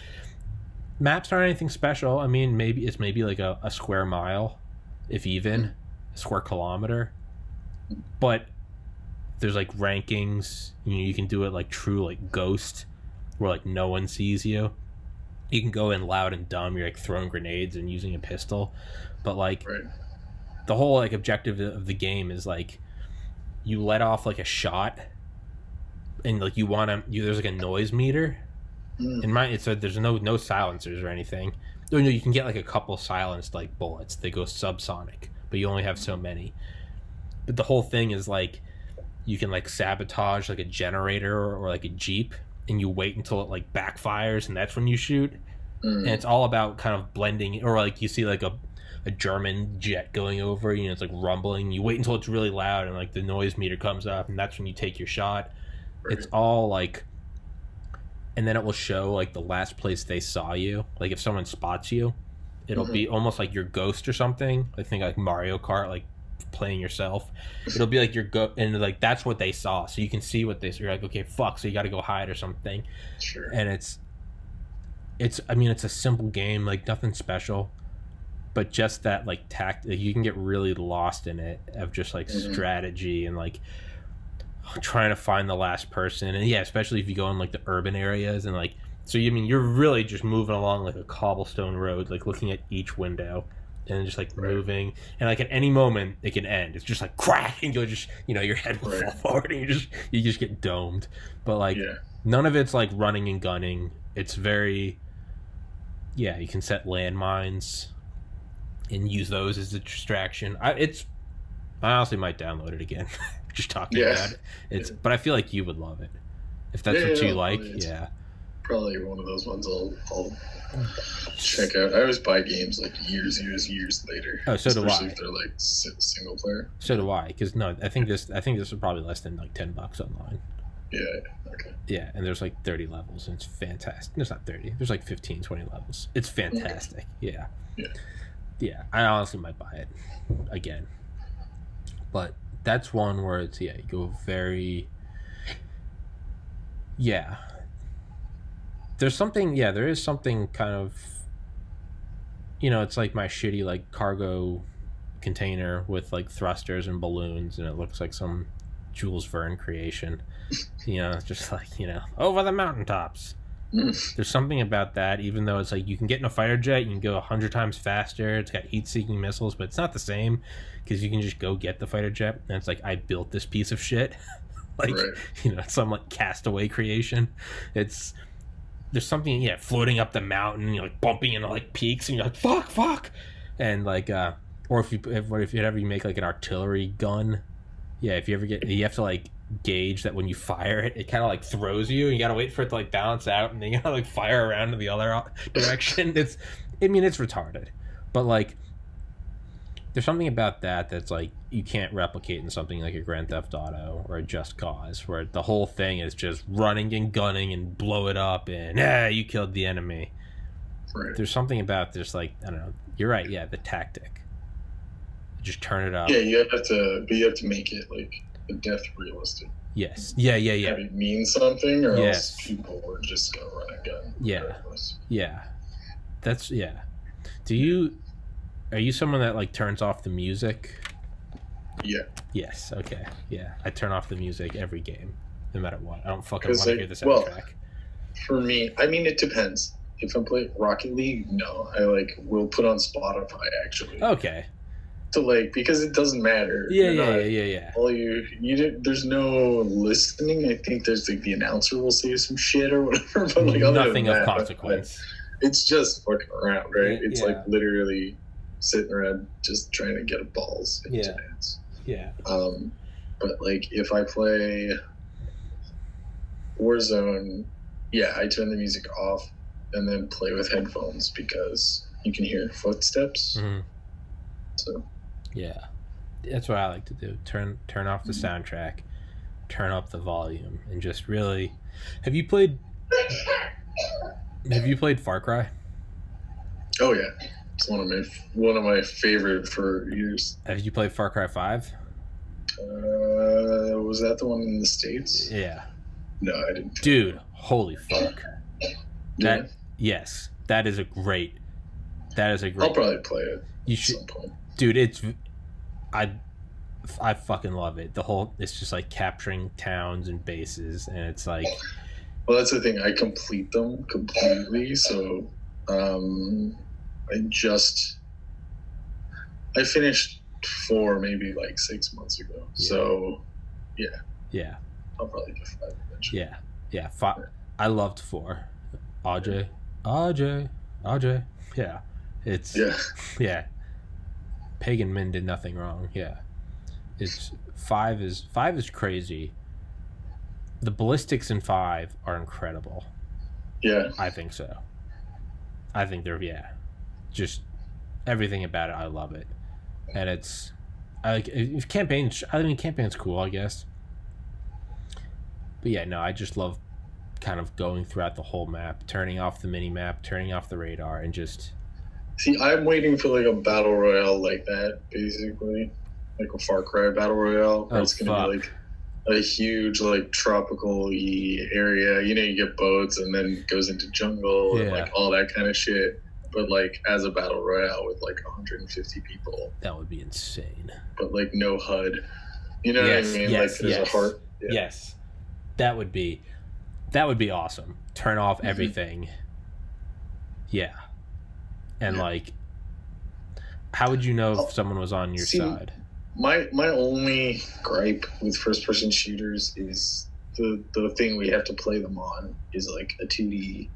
maps aren't anything special. I mean, maybe it's like a square mile, if even a square kilometer, but there's like rankings. You can do it like true like Ghost, where like no one sees you. You can go in loud and dumb. You're like throwing grenades and using a pistol, but like the whole like objective of the game is like you let off like a shot, and like there's like a noise meter. In mine, it's there's no silencers or anything. No, you can get like a couple silenced like bullets. They go subsonic, but you only have so many. But the whole thing is like you can like sabotage like a generator or like a Jeep, and you wait until it like backfires, and that's when you shoot. And it's all about kind of blending, or like you see like a German jet going over, it's like rumbling. You wait until it's really loud, and like the noise meter comes up, and that's when you take your shot. It's all like, and then it will show like the last place they saw you. Like if someone spots you, it'll be almost like your ghost or something. I think like Mario Kart, like playing yourself. It'll be like your and like that's what they saw, so you can see what they. So you're like, okay, fuck. So you got to go hide or something. Sure. And it's. I mean, it's a simple game, like nothing special, but just that like you can get really lost in it of just like strategy and like trying to find the last person, and especially if you go in like the urban areas and like you're really just moving along like a cobblestone road, like looking at each window and just like moving, and like at any moment it can end. It's just like crack, and you'll just your head will fall forward, and you just get domed. But like none of it's like running and gunning. It's very you can set landmines and use those as a distraction. I honestly might download it again. Just talking about it. But I feel like you would love it if that's what you like. Probably one of those ones I'll check out. I always buy games like years later. Oh, so do I. Especially if they're like single player. So do I. Because I think this is probably less than like $10 online. Yeah. Okay. Yeah, and there's like 30 levels, and it's fantastic. There's not 30. There's like 15, 20 levels. It's fantastic. Okay. Yeah. I honestly might buy it again. But that's one where it's you go very. Yeah. There is something kind of. It's like my shitty like cargo container with like thrusters and balloons, and it looks like some Jules Verne creation. It's just like over the mountaintops. There's something about that, even though it's like you can get in a fighter jet, you can go 100 times faster. It's got heat-seeking missiles, but it's not the same because you can just go get the fighter jet, and it's like I built this piece of shit. Like some like Castaway creation. There's something floating up the mountain, you're like bumping into like peaks, and you're like fuck, and like or if you ever make like an artillery gun, if you ever you have to like gauge that when you fire it, it kind of like throws you, and you gotta wait for it to like balance out, and then you gotta like fire around in the other direction. It's retarded, but like there's something about that's like you can't replicate in something like a Grand Theft Auto or a Just Cause, where the whole thing is just running and gunning and blow it up and you killed the enemy. There's something about this, like, I don't know, you're right, the tactic, just turn it up. You have to make it like the death realistic. Yes. Have it mean something, or else people were just gonna run a gun. Regardless. Are you someone that like turns off the music? Yeah. Yes. Okay. Yeah. I turn off the music every game, no matter what. I don't fucking want to hear the soundtrack. Well, for me, I mean, it depends. If I'm playing Rocket League, no, I like will put on Spotify actually. Okay. So like, because it doesn't matter. Yeah. All there's no listening. I think there's like the announcer will say some shit or whatever, but like nothing of consequence. It's just fucking around, right? It's like literally sitting around just trying to get balls into dance. Yeah. But like if I play Warzone, I turn the music off and then play with headphones because you can hear footsteps. Mm-hmm. So that's what I like to do. Turn off the soundtrack, turn up the volume, and just really. Have you played Have you played Far Cry? Oh yeah, it's one of my favorite for years. Have you played Far Cry 5? Was that the one in the States? Yeah. No, I didn't. Dude, holy fuck. Yeah. Yes, that is a great. I'll probably play it. You at should, some point. dude. I fucking love it. It's just like capturing towns and bases, and it's like. Well, that's the thing. I complete them completely. So, I finished 4 maybe like 6 months ago. Yeah. So, yeah. Yeah. I'll probably get 5 eventually. Yeah. 5. I loved 4. AJ. Yeah. It's. Yeah. Pagan Min did nothing wrong. Yeah. It's 5 is crazy. The ballistics in 5 are incredible. Yeah. I think so. I think they're just everything about it. I love it, and it's campaign's cool, I guess. But yeah, no, I just love kind of going throughout the whole map, turning off the mini map, turning off the radar, and just. See, I'm waiting for like a battle royale like that, basically, like a Far Cry battle royale, where it's gonna be like a huge like tropical area. You know, you get boats and then it goes into jungle and like all that kind of shit. But like as a battle royale with like 150 people. That would be insane. But like no HUD. You know what I mean? Yes, like there's a heart. Yeah. Yes. That would be awesome. Turn off everything. Yeah. And like, how would you know if someone was on your side? My only gripe with first person shooters is the thing we have to play them on is like a 2D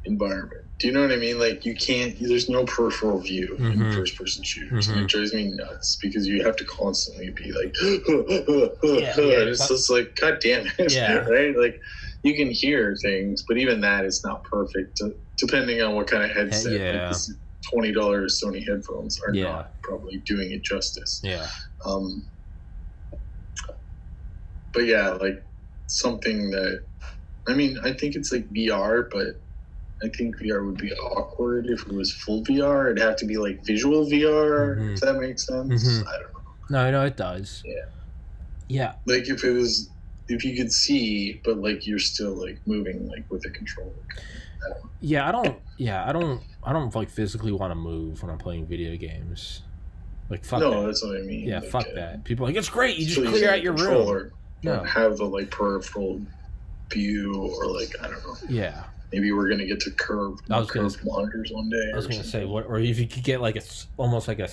environment. Do you know what I mean? Like there's no peripheral view in first person shooters. And it drives me nuts because you have to constantly be like, it's just like, God damn it. Yeah. Right? Like you can hear things, but even that is not perfect depending on what kind of headset. Yeah. Like this $20 Sony headphones are not probably doing it justice. Yeah. But yeah, like something that, I mean, I think it's like VR, but I think VR would be awkward if it was full VR. It'd have to be like visual VR. Does that make sense? I don't know. No, it does. Yeah. Yeah. Like if you could see, but like you're still like moving like with a controller. I don't know. I don't like physically want to move when I'm playing video games. Like fuck No, that. that's what I mean. Yeah, like, fuck that. People are like, it's great. You so just clear out your room. Don't have the like peripheral view or like I don't know. Yeah. Maybe we're gonna get to curved monitors one day. I was gonna say or if you could get like almost like a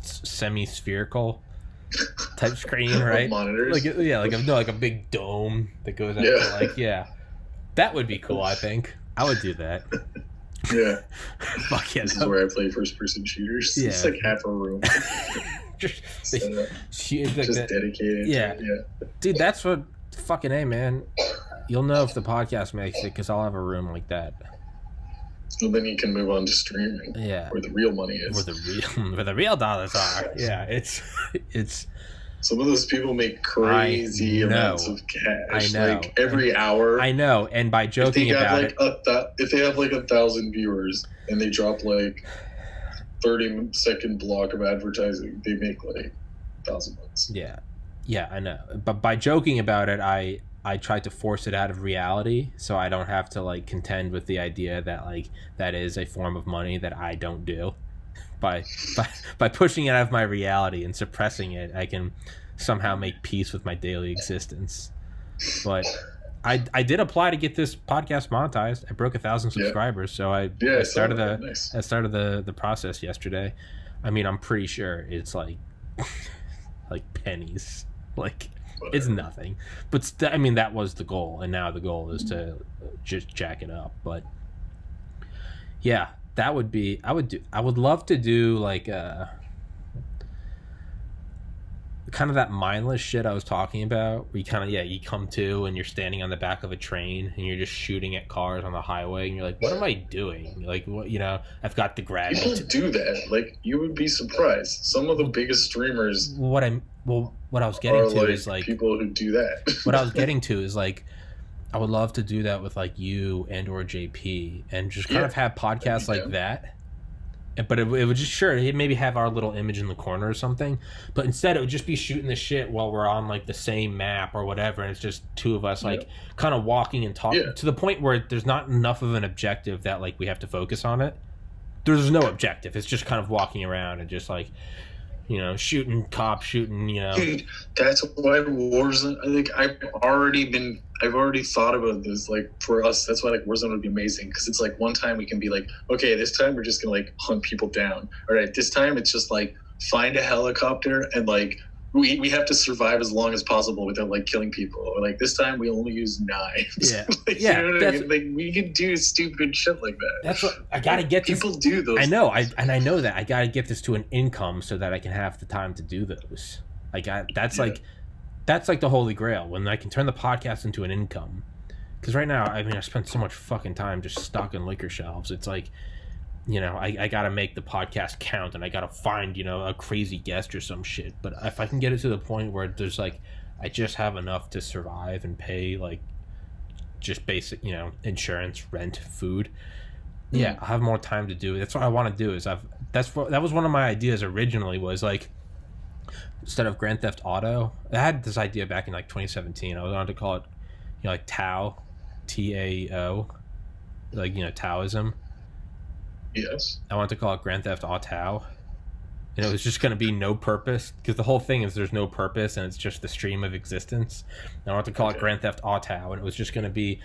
semi-spherical type screen, right? Monitors. Like a big dome that goes out to that would be cool. I think I would do that. Yeah. Fuck yeah. This is where I play first person shooters. Yeah. It's like half a room. just dedicated. Yeah. Dude, that's what fucking A, man. You'll know if the podcast makes it because I'll have a room like that. Well, then you can move on to streaming. Yeah. Where the real money is. Where the real dollars are. Yeah, it's. Some of those people make crazy amounts of cash. I know. Like every hour. I know, and by joking about it. If they have like 1,000 viewers and they drop like 30-second block of advertising, they make like $1,000. Yeah, I know. But by joking about it, I tried to force it out of reality, so I don't have to like contend with the idea that like that is a form of money that I don't do. By pushing it out of my reality and suppressing it, I can somehow make peace with my daily existence. But I did apply to get this podcast monetized. I broke 1,000 subscribers, so I started the process yesterday. I mean, I'm pretty sure it's like pennies, like whatever. It's nothing. But I mean, that was the goal, and now the goal is to just jack it up. But yeah. That would be I would love to do like kind of that mindless shit I was talking about where you come to and you're standing on the back of a train and you're just shooting at cars on the highway and you're like, what am I doing? Like, what, I've got the gravity. People do that. Like, you would be surprised. Some of the biggest streamers what I was getting to like is like people who do that. What I was getting to is like I would love to do that with like you and or JP and just kind of have podcasts like that. But it would just it'd maybe have our little image in the corner or something. But instead it would just be shooting the shit while we're on like the same map or whatever. And it's just two of us like kind of walking and talking to the point where there's not enough of an objective that like we have to focus on it. There's no objective. It's just kind of walking around and just like, you know, shooting cops, shooting, you know. Dude, that's why Warzone, I think I've already thought about this, like, for us, that's why, like, Warzone would be amazing, because it's, like, one time we can be like, okay, this time we're just gonna, like, hunt people down. All right, this time it's just, like, find a helicopter and, like, we have to survive as long as possible without like killing people. Or like this time we only use knives. Yeah, like, you know what I mean? Like we can do stupid shit like that. That's what I gotta get. People do those. I know. I know that I gotta get this to an income so that I can have the time to do those. That's like the holy grail, when I can turn the podcast into an income. Because right now, I mean, I spend so much fucking time just stocking liquor shelves. It's like, you know, I got to make the podcast count, and I got to find, you know, a crazy guest or some shit. But if I can get it to the point where there's like, I just have enough to survive and pay like just basic, you know, insurance, rent, food. Yeah, I'll have more time to do it. That's what I want to do. That was one of my ideas originally, was like, instead of Grand Theft Auto, I had this idea back in like 2017. I wanted to call it, you know, like Tao, Tao, like, you know, Taoism. Yes. I wanted to call it Grand Theft Auto, and it was just going to be no purpose, because the whole thing is there's no purpose and it's just the stream of existence. And I wanted to call it Grand Theft Auto, and it was just going to be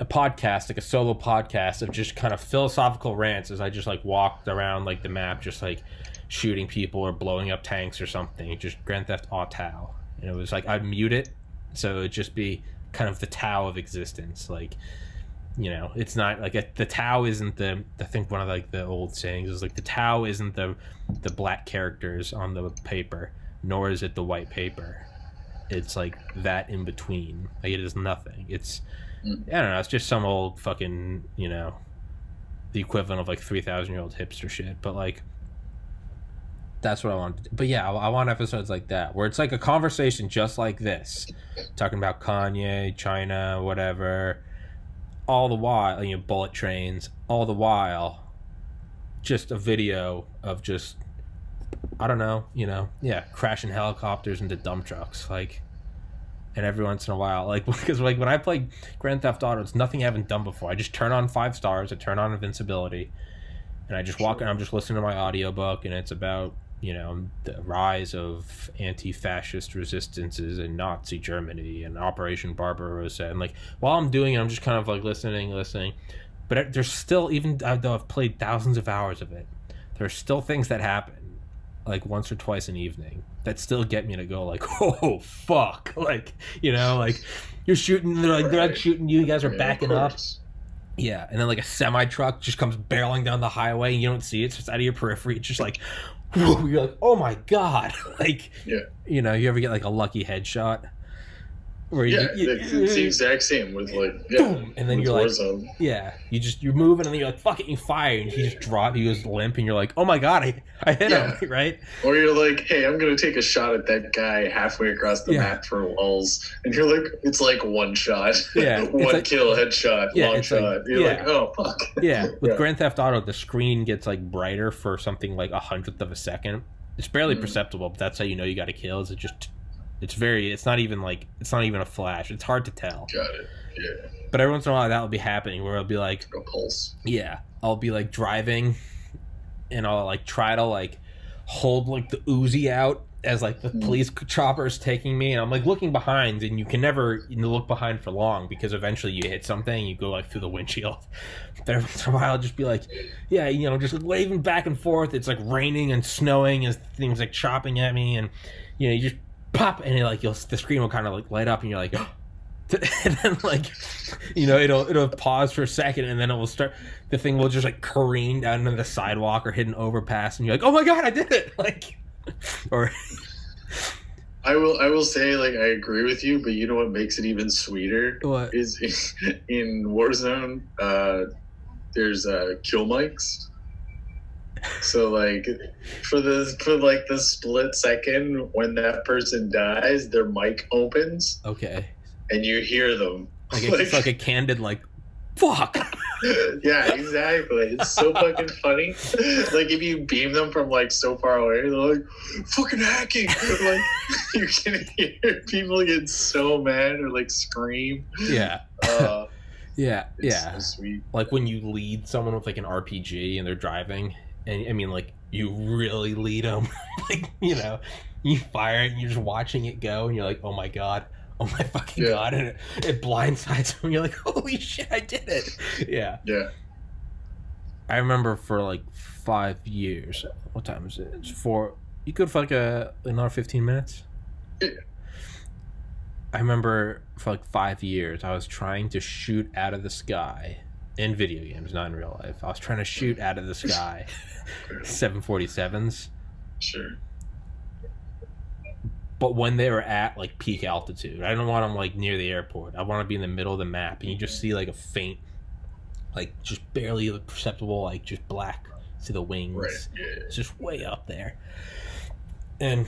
a podcast, like a solo podcast of just kind of philosophical rants as I just like walked around like the map, just like shooting people or blowing up tanks or something. Just Grand Theft Auto, and it was like I'd mute it so it'd just be kind of the Tao of existence, like. You know, it's not like the Tao isn't I think one of like the old sayings is like the Tao isn't the black characters on the paper, nor is it the white paper. It's like that in between. Like it is nothing. It's I don't know. It's just some old fucking, you know, the equivalent of like 3,000-year-old hipster shit. But like, that's what I want to do. But yeah, I want episodes like that where it's like a conversation just like this, talking about Kanye, China, whatever. All the while, you know, bullet trains, all the while, just a video of just, I don't know, you know, crashing helicopters into dump trucks, like, and every once in a while, like, because like when I play Grand Theft Auto, it's nothing I haven't done before. I just turn on 5 stars, I turn on invincibility, and I just walk and I'm just listening to my audiobook, and it's about, you know, the rise of anti-fascist resistances in Nazi Germany and Operation Barbarossa. And like while I'm doing it, I'm just kind of like listening. But there's still, even though I've played thousands of hours of it, there's still things that happen like once or twice an evening that still get me to go like, oh fuck, like, you know, like you're shooting, they're like shooting you guys are backing up. Yeah, and then like a semi truck just comes barreling down the highway and you don't see it, it's just out of your periphery. It's just like, whoa, you're like, oh my god, like, you know, you ever get like a lucky headshot where it's the exact same with like boom, and then you're like, Warzone. you're moving and then you're like, fuck it, you fire, and he just drops, he goes limp, and you're like, oh my god, I hit him, right? Or you're like, hey, I'm gonna take a shot at that guy halfway across the map for lulz, and you're like, it's like one shot, one kill, headshot, long shot. Like, you're like, oh fuck. With Grand Theft Auto, the screen gets like brighter for something like 100th of a second. It's barely perceptible, but that's how you know you got to kill. Is it just? It's not even a flash. It's hard to tell. Got it. Yeah. But every once in a while that'll be happening where I'll be like a pulse. Yeah. I'll be like driving and I'll like try to like hold like the Uzi out as like the police chopper's taking me, and I'm like looking behind, and you can never look behind for long because eventually you hit something, you go like through the windshield. But every once in a while I'll just be like, yeah, you know, just waving back and forth. It's like raining and snowing and things like chopping at me, and you know, you just pop, and the screen will kind of like light up, and you're like, oh. And then like, you know, it'll pause for a second, and then it will start. The thing will just like careen down into the sidewalk or hit an overpass, and you're like, oh my god, I did it! Like, or I will say, like, I agree with you, but you know what makes it even sweeter? What is in Warzone? There's kill mics. So like for the split second when that person dies, their mic opens. Okay. And you hear them, Like it's like a candid like, fuck. Yeah, exactly. It's so fucking funny. Like if you beam them from like so far away, they're like, fucking hacking. Like you can hear people get so mad or like scream. Yeah. Yeah. It's so sweet. Like when you lead someone with like an RPG and they're driving, and I mean like you really lead them, like you fire it and you're just watching it go and you're like, oh my god, god, and it blindsides them. You're like, holy shit, I did it. Yeah. I remember for like 5 years. What time is it? It's 4. You could for like another 15 minutes. Yeah. I remember for like 5 years I was trying to shoot out of the sky in video games, not in real life. I was trying to shoot out of the sky 747s. Sure. But when they were at like peak altitude, I don't want them like near the airport. I want to be in the middle of the map, and you just see like a faint, like just barely perceptible, like just black to the wings. Right. Yeah. It's just way up there. And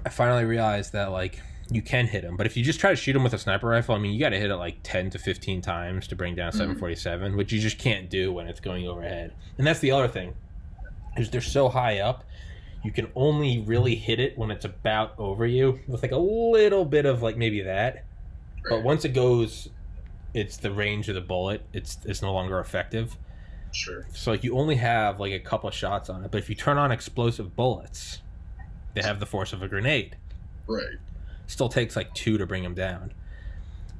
I finally realized that like you can hit them, but if you just try to shoot them with a sniper rifle, I mean, you got to hit it like 10 to 15 times to bring down 747, which you just can't do when it's going overhead. And that's the other thing, is they're so high up. You can only really hit it when it's about over you with like a little bit of like maybe that. Right. But once it goes, it's the range of the bullet. It's no longer effective. Sure. So like you only have like a couple of shots on it. But if you turn on explosive bullets, they have the force of a grenade. Right. Still takes like 2 to bring them down.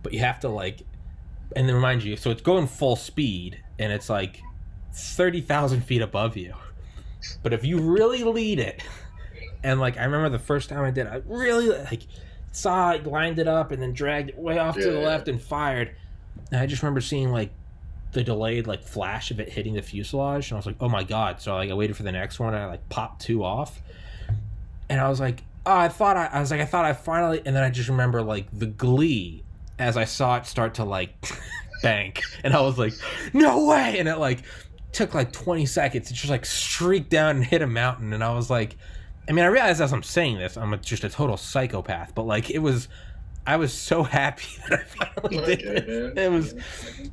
But you have to like, and then remind you, so it's going full speed and it's like 30,000 feet above you. But if you really lead it, and like I remember the first time I did, I really like saw it, lined it up, and then dragged it way off to the left and fired. And I just remember seeing like the delayed like flash of it hitting the fuselage, and I was like, oh my god! So like I waited for the next one, and I like popped 2 off, and I was like, oh, I thought I finally, and then I just remember like the glee as I saw it start to like bank, and I was like, no way, and it like took like 20 seconds. It just like streaked down and hit a mountain, and I was like, I mean, I realize as I'm saying this, I'm just a total psychopath, but like I was so happy that I finally did it. It was,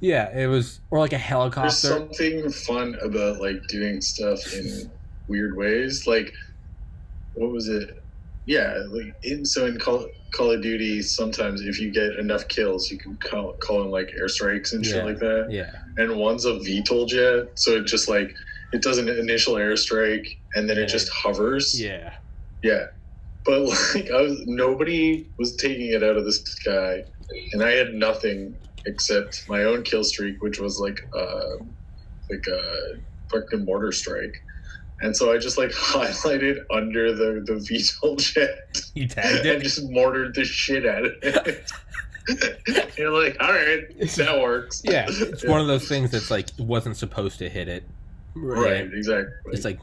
it was, or like a helicopter. There's something fun about like doing stuff in weird ways. Like, what was it? Yeah, like in Call of Duty, sometimes if you get enough kills, you can call in like airstrikes and shit like that. Yeah. And one's a VTOL jet, so it just like it does an initial airstrike and then it just hovers. Yeah. Yeah. But like nobody was taking it out of the sky, and I had nothing except my own kill streak, which was like a fucking mortar strike. And so I just like highlighted under the VTOL jet. You tagged it? And just mortared the shit out of it. You're like, all right, that works. Yeah, it's one of those things that's like, it wasn't supposed to hit it. Right, exactly. It's like,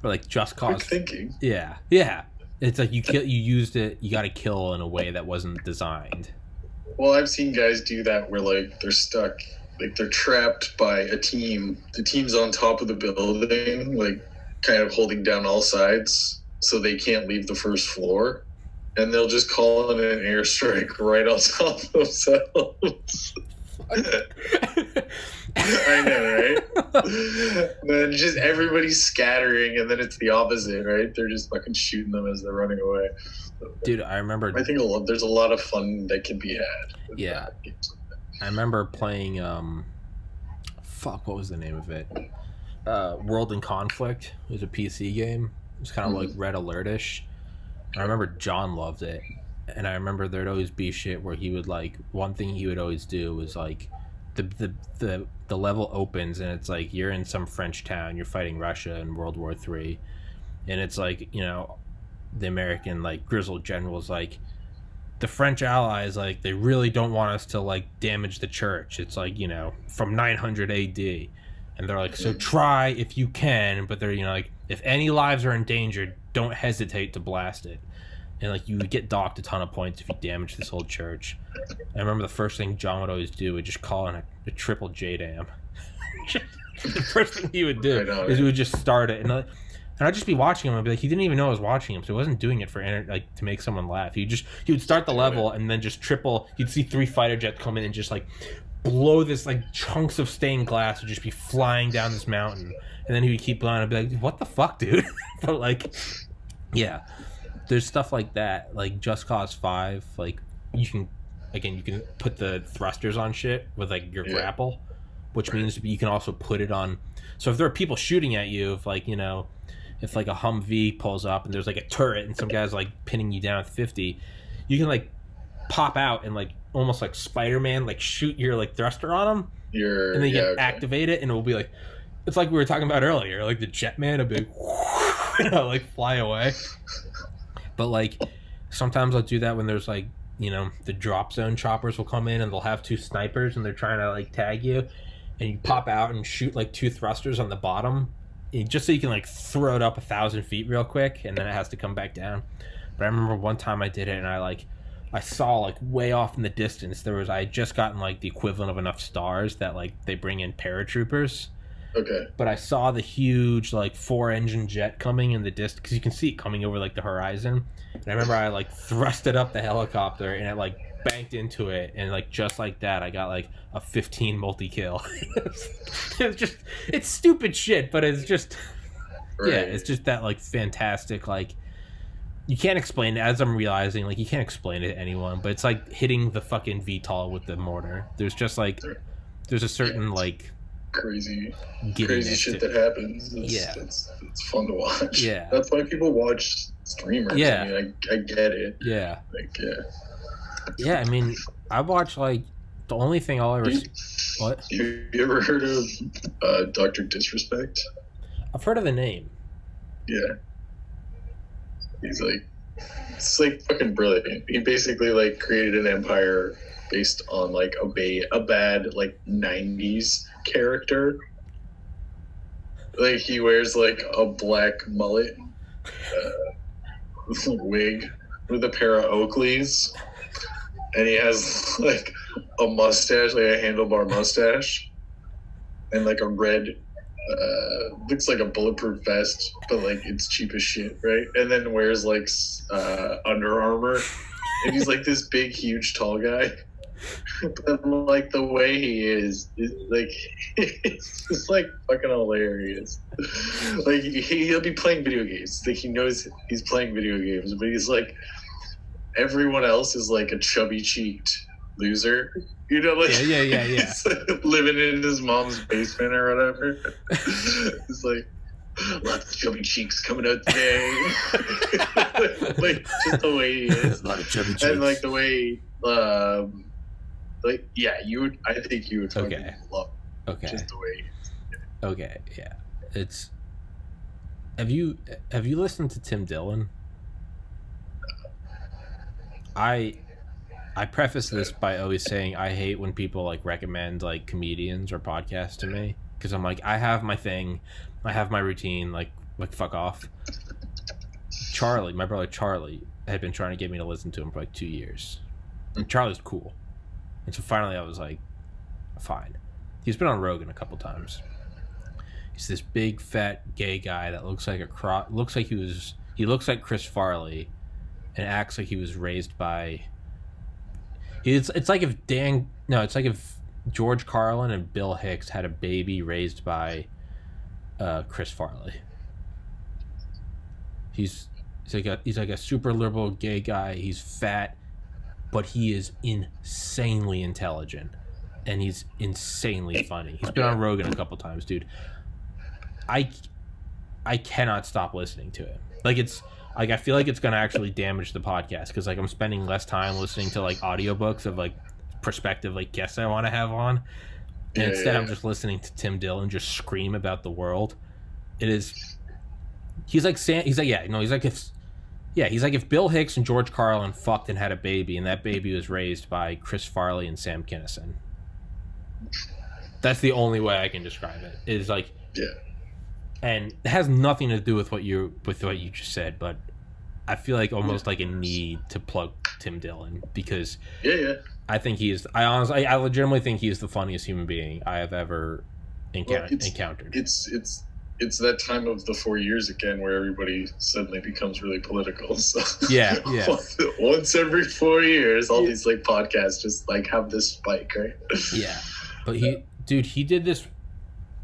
or like just cause. Quick thinking. Yeah. It's like you used it, you got to kill in a way that wasn't designed. Well, I've seen guys do that where like they're stuck. Like they're trapped by a team. The team's on top of the building, like kind of holding down all sides, so they can't leave the first floor. And they'll just call in an airstrike right on top of themselves. I know, right? Then just everybody's scattering, and then it's the opposite, right? They're just fucking shooting them as they're running away. Dude, I remember. I think there's a lot of fun that can be had. Yeah. I remember playing, what was the name of it? World in Conflict. It was a PC game. It was kind of like Red Alert-ish. I remember John loved it. And I remember there'd always be shit where he would like, one thing he would always do was like, the level opens and it's like you're in some French town, you're fighting Russia in World War III. And it's like, the American like grizzled general's like, the French allies, like, they really don't want us to, like, damage the church. It's, like, from 900 AD. And they're like, so try if you can, but they're, like, if any lives are endangered, don't hesitate to blast it. And, like, you would get docked a ton of points if you damage this old church. I remember the first thing John would always do would just call in a triple JDAM. The first thing he would do is he would just start it. And And I'd just be watching him and be like, he didn't even know I was watching him, so he wasn't doing it for like to make someone laugh. He would start the level and then just triple. You'd see 3 fighter jets come in and just like blow this like chunks of stained glass would just be flying down this mountain, and then he would keep blowing. I'd be like, what the fuck, dude? But like, yeah, there's stuff like that, like Just Cause 5. Like you can put the thrusters on shit with like your grapple, which means you can also put it on. So if there are people shooting at you, if like if like a Humvee pulls up and there's like a turret and some guy's like pinning you down at 50, you can like pop out and like almost like Spider-Man, like shoot your like thruster on him, and then you can activate it, and it will be like, it's like we were talking about earlier, like the Jetman, a big like fly away. But like sometimes I'll do that when there's like the drop zone choppers will come in and they'll have 2 snipers and they're trying to like tag you, and you pop out and shoot like 2 thrusters on the bottom, just so you can like throw it up 1,000 feet real quick, and then it has to come back down. But I remember one time I did it, and I saw like way off in the distance I had just gotten like the equivalent of enough stars that like they bring in paratroopers. Okay. But I saw the huge like 4-engine jet coming in the distance, because you can see it coming over like the horizon. And I remember I like thrusted up the helicopter and it like banked into it, and like just like that I got like a 15 multi-kill. It's stupid shit, but it's just it's just that like fantastic, like you can't explain it, as I'm realizing, like you can't explain it to anyone, but it's like hitting the fucking VTOL with the mortar. There's just like there's a certain like crazy shit that happens. It's fun to watch. Yeah, that's why people watch streamers. Yeah, I mean, I get it. Yeah, like yeah. I mean, I watch like the only thing I'll ever. What? You ever heard of Dr. Disrespect? I've heard of the name. Yeah. He's like, it's like fucking brilliant. He basically like created an empire based on like a bad like 90s character. Like he wears like a black mullet wig with a pair of Oakleys, and he has like a mustache, like a handlebar mustache, and like a red looks like a bulletproof vest, but like it's cheap as shit, right? And then wears like Under Armour, and he's like this big, huge, tall guy. But like the way he is like it's just like fucking hilarious. Like he'll be playing video games, like he knows he's playing video games, but he's like, everyone else is like a chubby cheeked loser, like yeah. He's like living in his mom's basement or whatever. It's like, lots of chubby cheeks coming out today. Like just the way he is, a lot of chubby cheeks, and like the way like, yeah, I think you would fucking love it. Okay. Just the way. Okay, yeah. It's. Have you listened to Tim Dillon? I preface this by always saying I hate when people like recommend like comedians or podcasts to me, because I'm like, I have my thing, I have my routine, like fuck off. Charlie, my brother Charlie, had been trying to get me to listen to him for like 2 years. And Charlie's cool. And so finally I was like, fine. He's been on Rogan a couple times. He's this big fat gay guy that looks like he looks like Chris Farley and acts like he was raised by it's like if George Carlin and Bill Hicks had a baby raised by Chris Farley. He's like a super liberal gay guy. He's fat, but he is insanely intelligent, and he's insanely funny. He's been on Rogan a couple times, dude. I cannot stop listening to it. Like, it's like, I feel like it's gonna actually damage the podcast, because like I'm spending less time listening to like audiobooks of like prospective like guests I want to have on, and instead I'm just listening to Tim Dillon just scream about the world. He's like if Bill Hicks and George Carlin fucked and had a baby, and that baby was raised by Chris Farley and Sam Kinison. That's the only way I can describe it. It's like, and it has nothing to do with what you just said, but I feel like almost like a need to plug Tim Dillon, because I think I legitimately think he is the funniest human being I have ever encountered. It's it's that time of the 4 years again where everybody suddenly becomes really political. So Yeah. once every 4 years, all these like podcasts just like have this spike, right? Yeah, but he did this.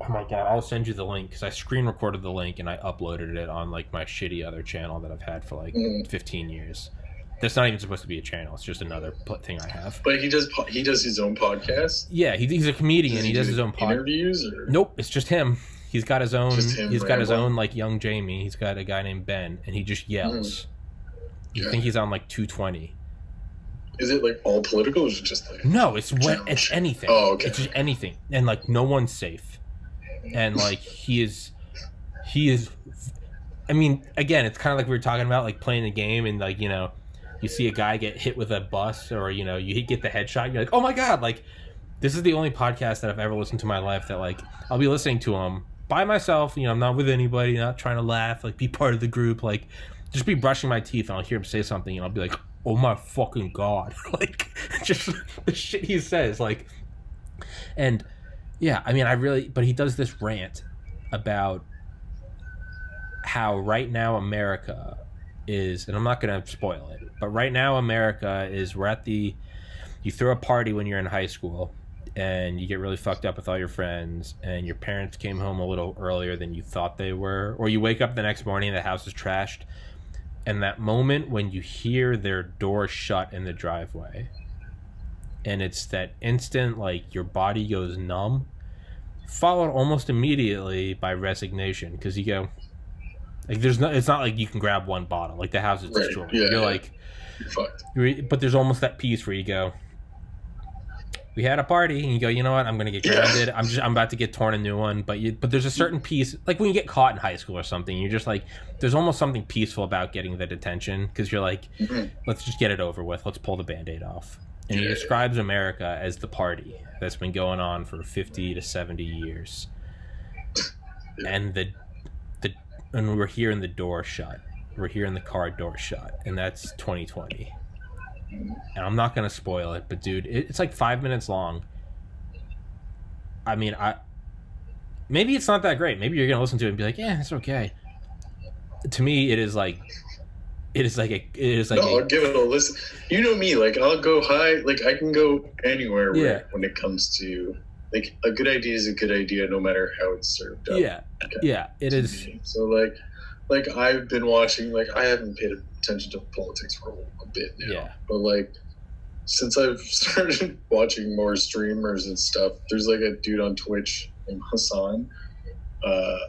Oh my god, I'll send you the link because I screen recorded the link and I uploaded it on like my shitty other channel that I've had for like 15 years. That's not even supposed to be a channel. It's just another thing I have. But he does his own podcast. Yeah, he's a comedian. He does his own interviews. Or? Nope, it's just him. He's got his own. He's got his own like young Jamie. He's got a guy named Ben, and he just yells. You think he's on like 220. Is it like all political, or is it just like no? It's anything. Oh, okay. It's just anything, and like no one's safe, and like he is. I mean, again, it's kind of like we were talking about, like playing the game, and like you see a guy get hit with a bus, or you get the headshot. You're like, oh my god! Like, this is the only podcast that I've ever listened to in my life that like I'll be listening to them by myself. I'm not with anybody, not trying to laugh, like be part of the group, like just be brushing my teeth, and I'll hear him say something, and I'll be like, oh my fucking god! Like, just the shit he says, like, and yeah, I mean, but he does this rant about how right now America is, and I'm not going to spoil it, but right now America is, you throw a party when you're in high school and you get really fucked up with all your friends, and your parents came home a little earlier than you thought they were, or you wake up the next morning and the house is trashed, and that moment when you hear their door shut in the driveway, and it's that instant, like, your body goes numb, followed almost immediately by resignation, because you go, like, it's not like you can grab one bottle, like the house is destroyed. Yeah, you're like, you're fucked. But there's almost that piece where you go, we had a party, and you go, you know what, I'm gonna get grounded. I'm about to get torn a new one. But there's a certain piece, like when you get caught in high school or something, you're just like, there's almost something peaceful about getting the detention, because you're like, let's just get it over with. Let's pull the Band-Aid off. And he describes America as the party that's been going on for 50 to 70 years, and and we're hearing the door shut. We're hearing the car door shut, and that's 2020. And I'm not gonna spoil it, but dude, it's like 5 minutes long. I mean, maybe it's not that great. Maybe you're gonna listen to it and be like, yeah, it's okay. To me, it is like no, I'll give it a listen. You know me, like I'll go high, like I can go anywhere when it comes to, like, a good idea is a good idea no matter how it's served up. Yeah, it is. So like I've been watching, like I haven't paid attention to politics for a bit now, but like since I've started watching more streamers and stuff, there's like a dude on Twitch named Hassan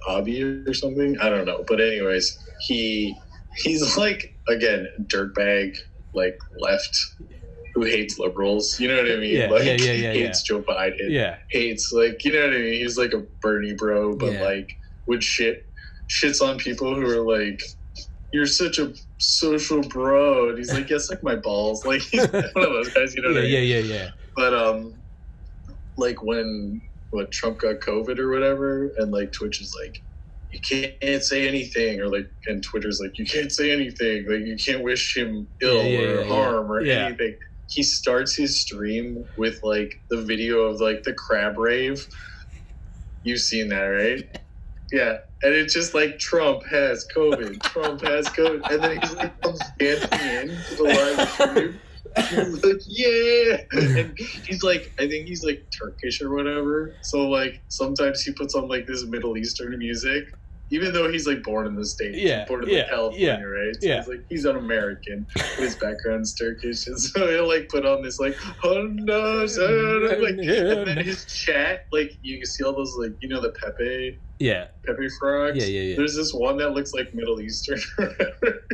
Abi or something, I don't know, but anyways, he's like, again, dirtbag, like left, who hates liberals, you know what I mean? Hates Joe Biden, hates, like, you know what I mean? He's like a Bernie bro, but like would shits on people who are like, you're such a social bro, and he's like, yeah, suck my balls, like he's one of those guys, you know what I mean? Yeah. But like when Trump got COVID or whatever, and like Twitch is like, you can't say anything, or like, and Twitter's like, you can't say anything, like you can't wish him ill or harm or anything. He starts his stream with like the video of like the crab rave. You've seen that, right? Yeah, and it's just like, Trump has COVID, Trump has COVID, and then he like comes dancing into the live stream. He's like, yeah, and he's like, I think he's like Turkish or whatever, so like sometimes he puts on like this Middle Eastern music, even though he's like born in the States, born in California, right? So he's like, he's an American, his background's Turkish, and so he'll like put on this like, Honda, like, and then his chat, like you can see all those, like, you know, the Pepe frogs. There's this one that looks like Middle Eastern or whatever.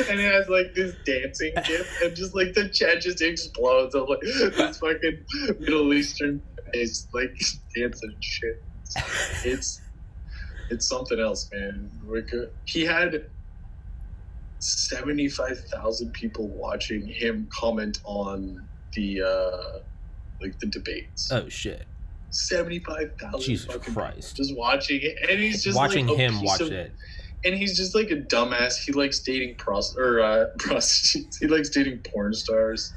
And it has like this dancing gif, and just like the chat just explodes of like this fucking Middle Eastern face, like dancing shit. It's something else, man. He had 75,000 people watching him comment on the like the debates. Oh shit! 75,000. Jesus Christ! Just watching it, and he's just watching like him watch it. And he's just like a dumbass. He likes dating prostitutes. He likes dating porn stars.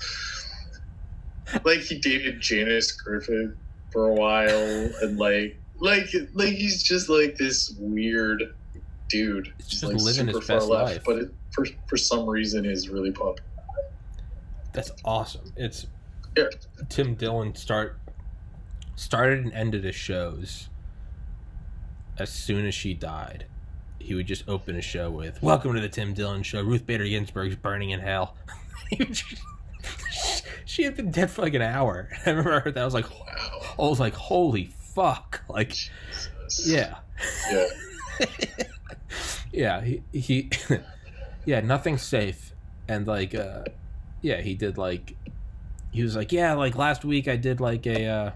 Like he dated Janice Griffith for a while, and like like he's just like this weird dude. He's Just just like living super his far best left, life. but for some reason is really popular. That's awesome. It's Yeah. Tim Dillon started and ended his shows as soon as she died. He would just open a show with, "Welcome to the Tim Dillon Show. Ruth Bader Ginsburg's burning in hell." She had been dead for like an hour. I remember I heard that. I was like, Wow. I was like, holy fuck! Like, Jesus. yeah, Yeah. yeah. He yeah. Nothing's safe, and like, yeah. He did like, he was like, yeah. Like last week, I did like a.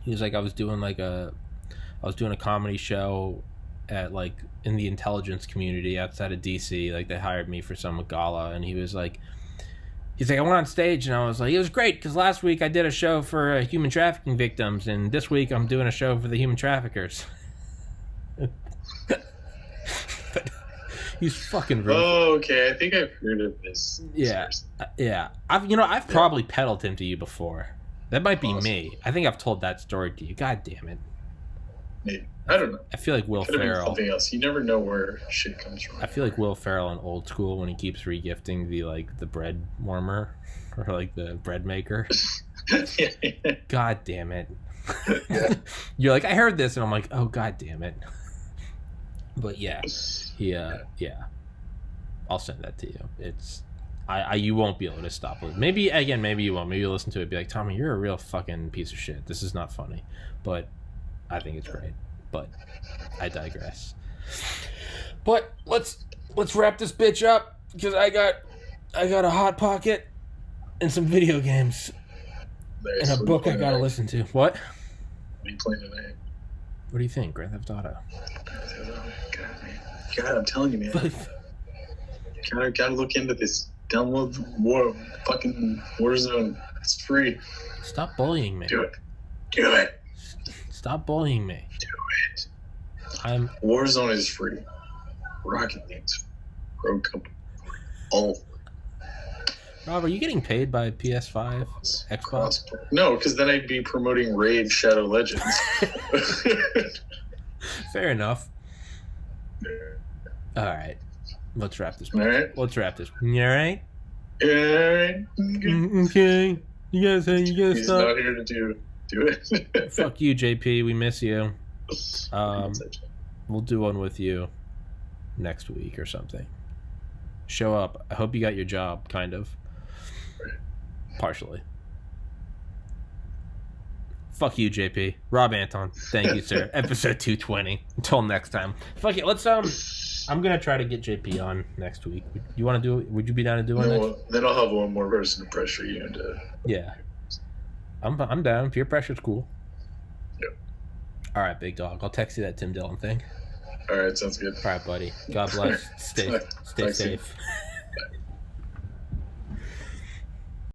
He was like, I was doing a comedy show at like in the intelligence community outside of DC. Like they hired me for some gala, and he's like, I went on stage and I was like, it was great because last week I did a show for human trafficking victims, and this week I'm doing a show for the human traffickers. But he's fucking rude. Oh, okay. I think I've heard of this. Yeah, yeah. I've probably peddled him to you before. That might be me. I think I've told that story to you. God damn it. Maybe. I don't know. I feel like Will Could have been Ferrell. something else. You never know where shit comes from. I feel like Will Ferrell in Old School when he keeps regifting the bread warmer or like the bread maker. God damn it. Yeah. You're like, I heard this, and I'm like, oh god damn it. But yeah. Yeah. I'll send that to you. It's you won't be able to stop it. Maybe you won't. Maybe you'll listen to it and be like, Tommy, you're a real fucking piece of shit. This is not funny. But I think it's great. But I digress. But let's wrap this bitch up because I got a hot pocket and some video games Nice. and a book I gotta listen to. What? What are you playing tonight? What do you think, Grand Theft Auto? God, I'm telling you, man. Gotta look into this. Download fucking Warzone. It's free. Stop bullying me. Do it. Stop bullying me. Do it. Warzone is free. Rocket League's Road Company. All. Rob, are you getting paid by PS5, Xbox? No, because then I'd be promoting Raid Shadow Legends. Fair enough. All right. Let's wrap this. All right. Let's wrap this. You all right? Yeah. Okay. You guys He's stop. not here to do it. Fuck you, JP. We miss you. We'll do one with you next week or something. Show up. I hope you got your job, kind of. Partially. Fuck you, JP. Rob Anton. Thank you, sir. Episode 220. Until next time. Fuck it. Let's I'm gonna try to get JP on next week. You want to do it? Would you be down to do one next? Then I'll have one more person to pressure you into. Yeah. I'm down. Peer pressure's cool. Yep. All right, big dog. I'll text you that Tim Dillon thing. All right, sounds good. All right, buddy. God bless. Stay Thanks, safe.